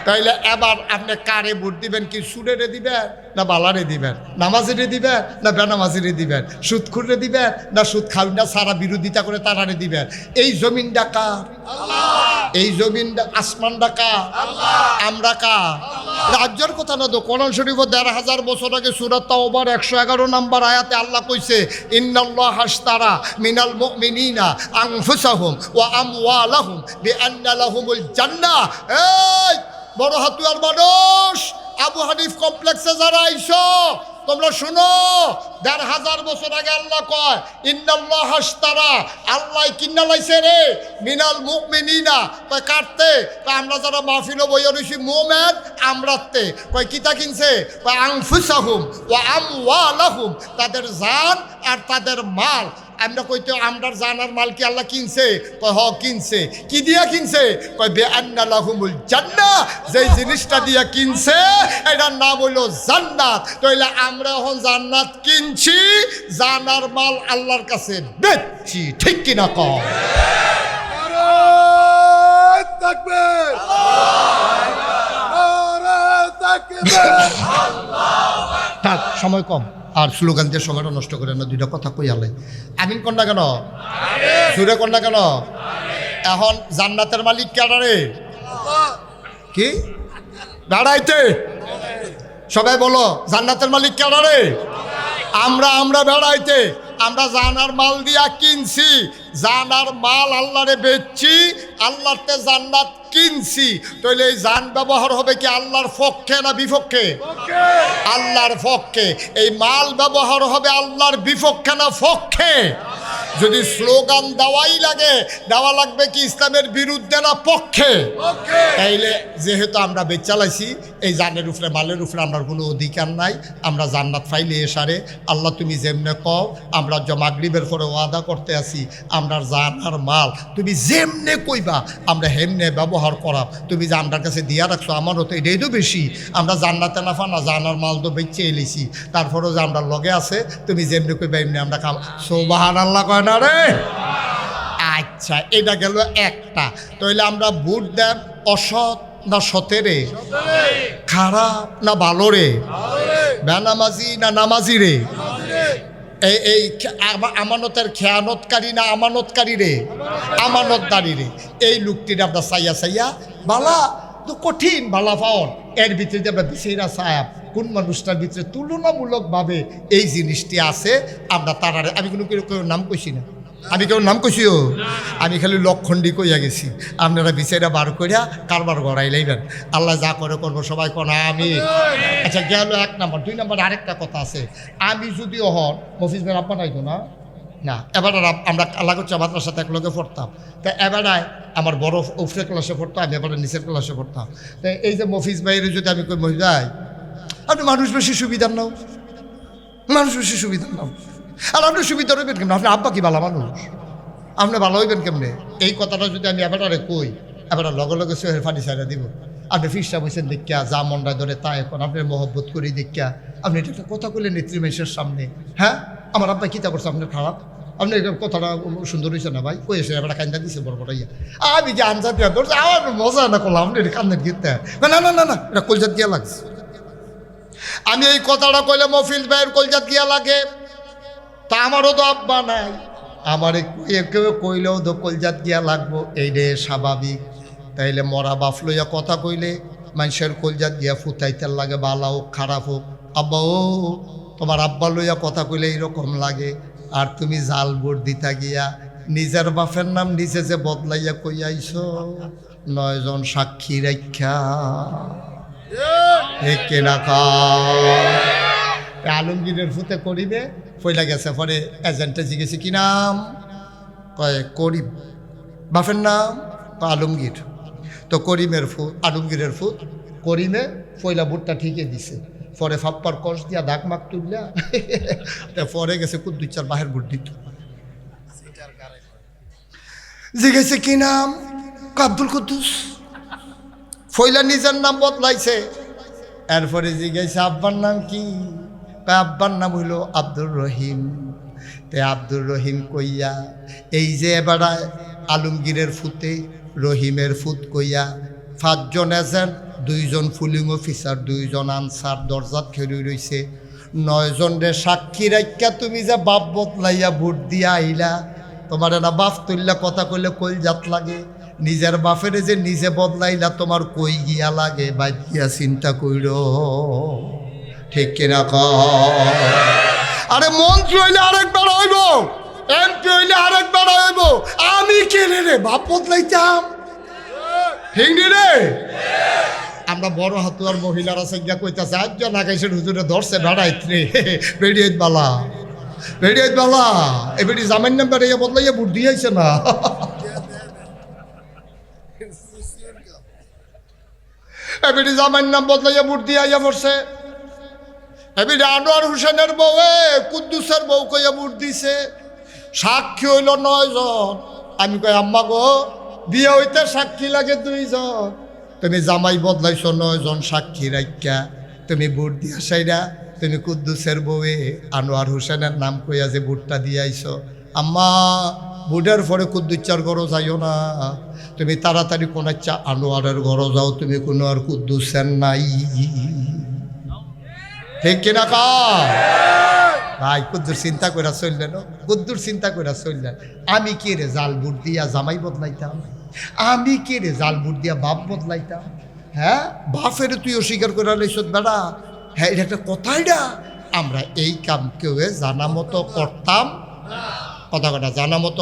তাইলে এবার আপনি কারে ভোট দিবেন? কি সুরেরে দিবেন না বালারে দিবেন? নামাজিরে দিবেন না বেনামাজিরে দিবেন? সুদখুরে দিবেন না সুদ খাবেন না সারা বিরোধিতা করে তারারে দিবেন? এই জমিনটা কার? এই জমিনটা, আসমানটা কার? আমরা কার? রাজ্যের কথা না তো, কোরআন শরীফ ১,৫০০ বছর আগে সূরা তাওবার ১১১ নম্বর আয়াতে আল্লাহ কইছে, ইন্নাল্লাহ হাশতারা মিনাল মুমিনিনা আনফুসাহুম ওয়া আমওয়ালাহুম বিআন্না লাহুমুল জান্নাহ। এই বড় হাতুয়ার মানুষ, আবু হানিফ কমপ্লেক্সে যারা আইছো, তোমরা শুনো, ১,৫০০ বছর আগে আল্লাহ কয়, ইন্নাল্লাহ হাশতারা, আল্লাহ কিনা লাইছে রে, মিনাল মুমিনিনা, কয় কাটতে, কয় আমরা যারা মাহফিল বইয়া রইছি মুমিন আমরাতে, কয় কিতা কিনছে, কয় আনফুসাহুম ওয়া আমওয়ালাহুম, তাদের জান আর তাদের মাল। আমরা কইতে আমরার জানার মাল কি আল্লাহ কিনছে? কয় হ কিনছে। কি দিয়া কিনছে? কয় বিআন্না লাহুমুল জান্নাহ, যেই জিনিসটা দিয়া কিনছে এটার নাম হইল জান্নাত। তাইলে আমরা এখন জান্নাত কিনছি, জানার মাল আল্লাহর কাছে বেচছি। ঠিক কিনা কও? নারে তাকবীর, নারে তাকবীর। থাক, সময় কম, আর স্লোগান দিয়ে সময়টা নষ্ট করে না। 2টা কথা কই আলাই। আমিন কন্যা কেন? সুরে কন্যা কেন? এখন জান্নাতের মালিক কারে? কি বেড়াইতে? সবাই বলো, জান্নাতের মালিক কারে? আমরা বেড়াইতে। আমরা জানার মাল দিয়া কিনছি, জানার মাল আল্লাহরে বেচছি, আল্লাহতে জান্নাত কিনছি। তাহলে এই জান ব্যবহার হবে কি আল্লাহর পক্ষে না বিপক্ষে? আল্লাহর পক্ষে। এই মাল ব্যবহার হবে আল্লাহর বিপক্ষে না পক্ষে? যদি স্লোগান দেওয়াই লাগে, দেওয়া লাগবে কি ইসলামের বিরুদ্ধে না পক্ষে? তাইলে যেহেতু আমরা বেচ চালাইছি, এই জানের উপরে মালের উপরে আমরা কোনো অধিকার নাই। আমরা জান্নাত ফাইলে এসারে আল্লাহ তুমি যেমনে কও, আমরা মাগরিবের পরে ওয়াদা করতে আসি, আমরা জান আর মাল তুমি যেমনে কইবা আমরা হেমনে ব্যবহার করা। তুমি যে আমার কাছে দিয়া রাখছো আমারও তো এটাই তো বেশি। আমরা জান্নাতে না ফানা জান আর মাল তো বেচে এলিছি, তারপরেও যে আমরা লগে আছে তুমি যেমনি কইবা এমনি আমরা খাম। সুবহানাল্লাহ কয় না রে? আচ্ছা, এটা গেল একটা। তাহলে আমরা ভোট দেব অসৎ না সতেরে, খারাপ না ভালো রে, বেনামাজি না নামাজি রে, এই আমানতের খেয়ানতকারী না আমানতকারী রে, আমানতদারি রে। এই লোকটির আমরা চাইয়া চাইয়া বালা তো কঠিন বালা পাওয়ার, এর ভিতরে আমরা বিশেরা সাহেব কোন মানুষটার ভিতরে তুলনামূলকভাবে এই জিনিসটি আছে আমরা তারারে। আমি কোনো কেউ নাম কইছি না, আমি কেউ নাম কইছিও, আমি খালি লক্ষণ্ডী কইয়া গেছি। আপনারা বিচারা বার করিয়া কারবার গড়াই লাইবেন। আল্লাহ যা করে করবো সবাই কোনা আমি। আচ্ছা গেল এক নাম্বার। 2 নাম্বার আরেকটা কথা আছে। আমি যদিও হন মফিজ ভাই আপা নাই তো না, না এবার আমরা আল্লাহ করছি আমাদের সাথে এক লোকে পড়তাম। তা এবারায় আমার বড় উপরে ক্লাসে পড়তাম, আমি এবার নিচের ক্লাসে পড়তাম। তো এই যে মফিজ ভাইয়ের যদি আমি কই মফিজ ভাই আপনি মানুষ বেশি সুবিধার নাও, মানুষ বেশি সুবিধার নাও, আর আপনি সুবিধা হইবেন কেমন? আপনি আব্বা কি ভালো মানুষ, আপনি ভালো হইবেন কেমনে? এই কথাটা যদি আমি এবারে কই, এবার লগে লগে সোহের ফানি ছাড়া দিব। আপনি ফিসটা বসেন দেখিয়া যা মনটা ধরে তা এখন আপনার মহব্বত করি দেখিয়া আপনি এটা একটা কথা কইলেন নেত্রীমেশের সামনে। হ্যাঁ আমার আব্বা কিতা করছে আপনার খারাপ, আপনি কথাটা সুন্দর হয়েছে না ভাই? কই এসে এবার কান্দা দিছে বড় বড় ইয়া। আমি যে আনসার দিয়া ধরছি আমার মজা না করলাম, আপনি এটা কান্দের গীতটা না না না না এটা কলজাত গিয়া লাগছে। আমি এই কথাটা কইলে মফিজ ভাইয়ের কলজাত গিয়া লাগে, তা আমারও তো আব্বা নাই, আমার কেউ কইলেও তো কলজাত গিয়া লাগবো, এইটা স্বাভাবিক। তাইলে মরা বাপ লইয়া কথা কইলে মানুষের কলজাত গিয়া ফুটাইতে লাগে, ভালো হোক খারাপ হোক। আব্বা ও তোমার আব্বা লইয়া কথা কইলে এইরকম লাগে, আর তুমি জাল ভোট দিতা গিয়া নিজের বাপের নাম নিজে যে বদলাইয়া কইয়াইছ, 9 জন সাক্ষী রাখা একে রাখা। আলমগীরের ফুতে করিবে পয়লা গেছে, পরে এজেন্টে জিজ্ঞেসে কি নাম, কয় করিম। বাপের নাম আলমগীর। তো করিমের ফুট আলমগীরের ফুট করিমে পয়লা ভোটটা ঠিকই দিছে। পরে ফাপ্পার কষ দিয়া দাগ মাক তুললা পরে গেছে কুদ্দুচার বাহের ভোট দিত। জিজ্ঞেসে কি নাম, আব্দুল কুদ্দুস। পয়লা নিজের নাম বদলাইছে, এরপরে জিজ্ঞেসে আব্বার নাম কি, আব্বার নাম হইল আব্দুর রহিম। তে আব্দুর রহিম কইয়া এই যে এবার আলমগীরের ফুতে রহিমের ফুত কইয়া 5 জন এজেন্ট, 2 জন পুলিং অফিসার, 2 জন আনসার দরজাত খেয়ে রইছে। 9 জন রে সাক্ষী রাখিয়া তুমি যে বাপ বদলাইয়া ভোট দিয়া আইলা, তোমার না বাপ তুললা কথা কইলে কই জাত লাগে, নিজের বাপের যে নিজে বদলাইলা তোমার কই গিয়া লাগে, বাদ গিয়া চিন্তা কইর। ঠিক কিনা কয়? আরে মন্ত্রী হইলে আরেকবার হইব, এমপি হইলে আরেকবার হইব, আমি কেনে রে বাপ বদলাইতাম? ঠিক নি রে? আমরা বড় হাতুয়ার মহিলারা সংখ্যা কইতাছে আজ না গাইছে হুজুরে ধরছে বেড়াইত রে বেড়িয়াইত বালা, বেড়িয়াইত বালা। এবারে জামাইন নাম্বার ইয়া বদলাইয়া ভোট দিয়েছে না। এবারে জামাইন নাম বদলাইয়া ভোট দিয়া ইয়া পড়ছে। এবারে আনোয়ার হোসেনের বউ কুদ্দুসের বউ কইয়া ভোট দিছে। সাক্ষী হইল 9 জন। আমি কই আম্মা গো বিয়ে হইতে সাক্ষী লাগে 2 জন, তুমি জামাই বদলাইছ 9 জন সাক্ষী রাখিয়া, তুমি ভোট দিয়া সাইরা তুমি কুদ্দুসের বউয়ে আনোয়ার হোসেনের নাম কইয়া যে ভোটটা দিয়াইছ। আম্মা ভোটের পরে কুদ্দুচার ঘরও যাইও না, তুমি তাড়াতাড়ি কোন ইচ্ছা আনোয়ারের ঘরও যাও, তুমি কোনো আর কুদ্দুসের নাই। ঠিক কিনা কা ভাই? কুদ্দুর চিন্তা করে চললেন, কুদ্দুর চিন্তা করে চললেন। আমি কে রে জাল ভোট দিয়া জামাই বদলাইতাম, আমি কে রে জাল ভোট দিয়া বাপ বদলাইতাম? হ্যাঁ বাপের তুই অস্বীকার করে লাইছ বেড়া। হ্যাঁ এটা একটা কথাই না। আমরা এই কাম কেউ জানা মতো করতাম, কথা জানা মতো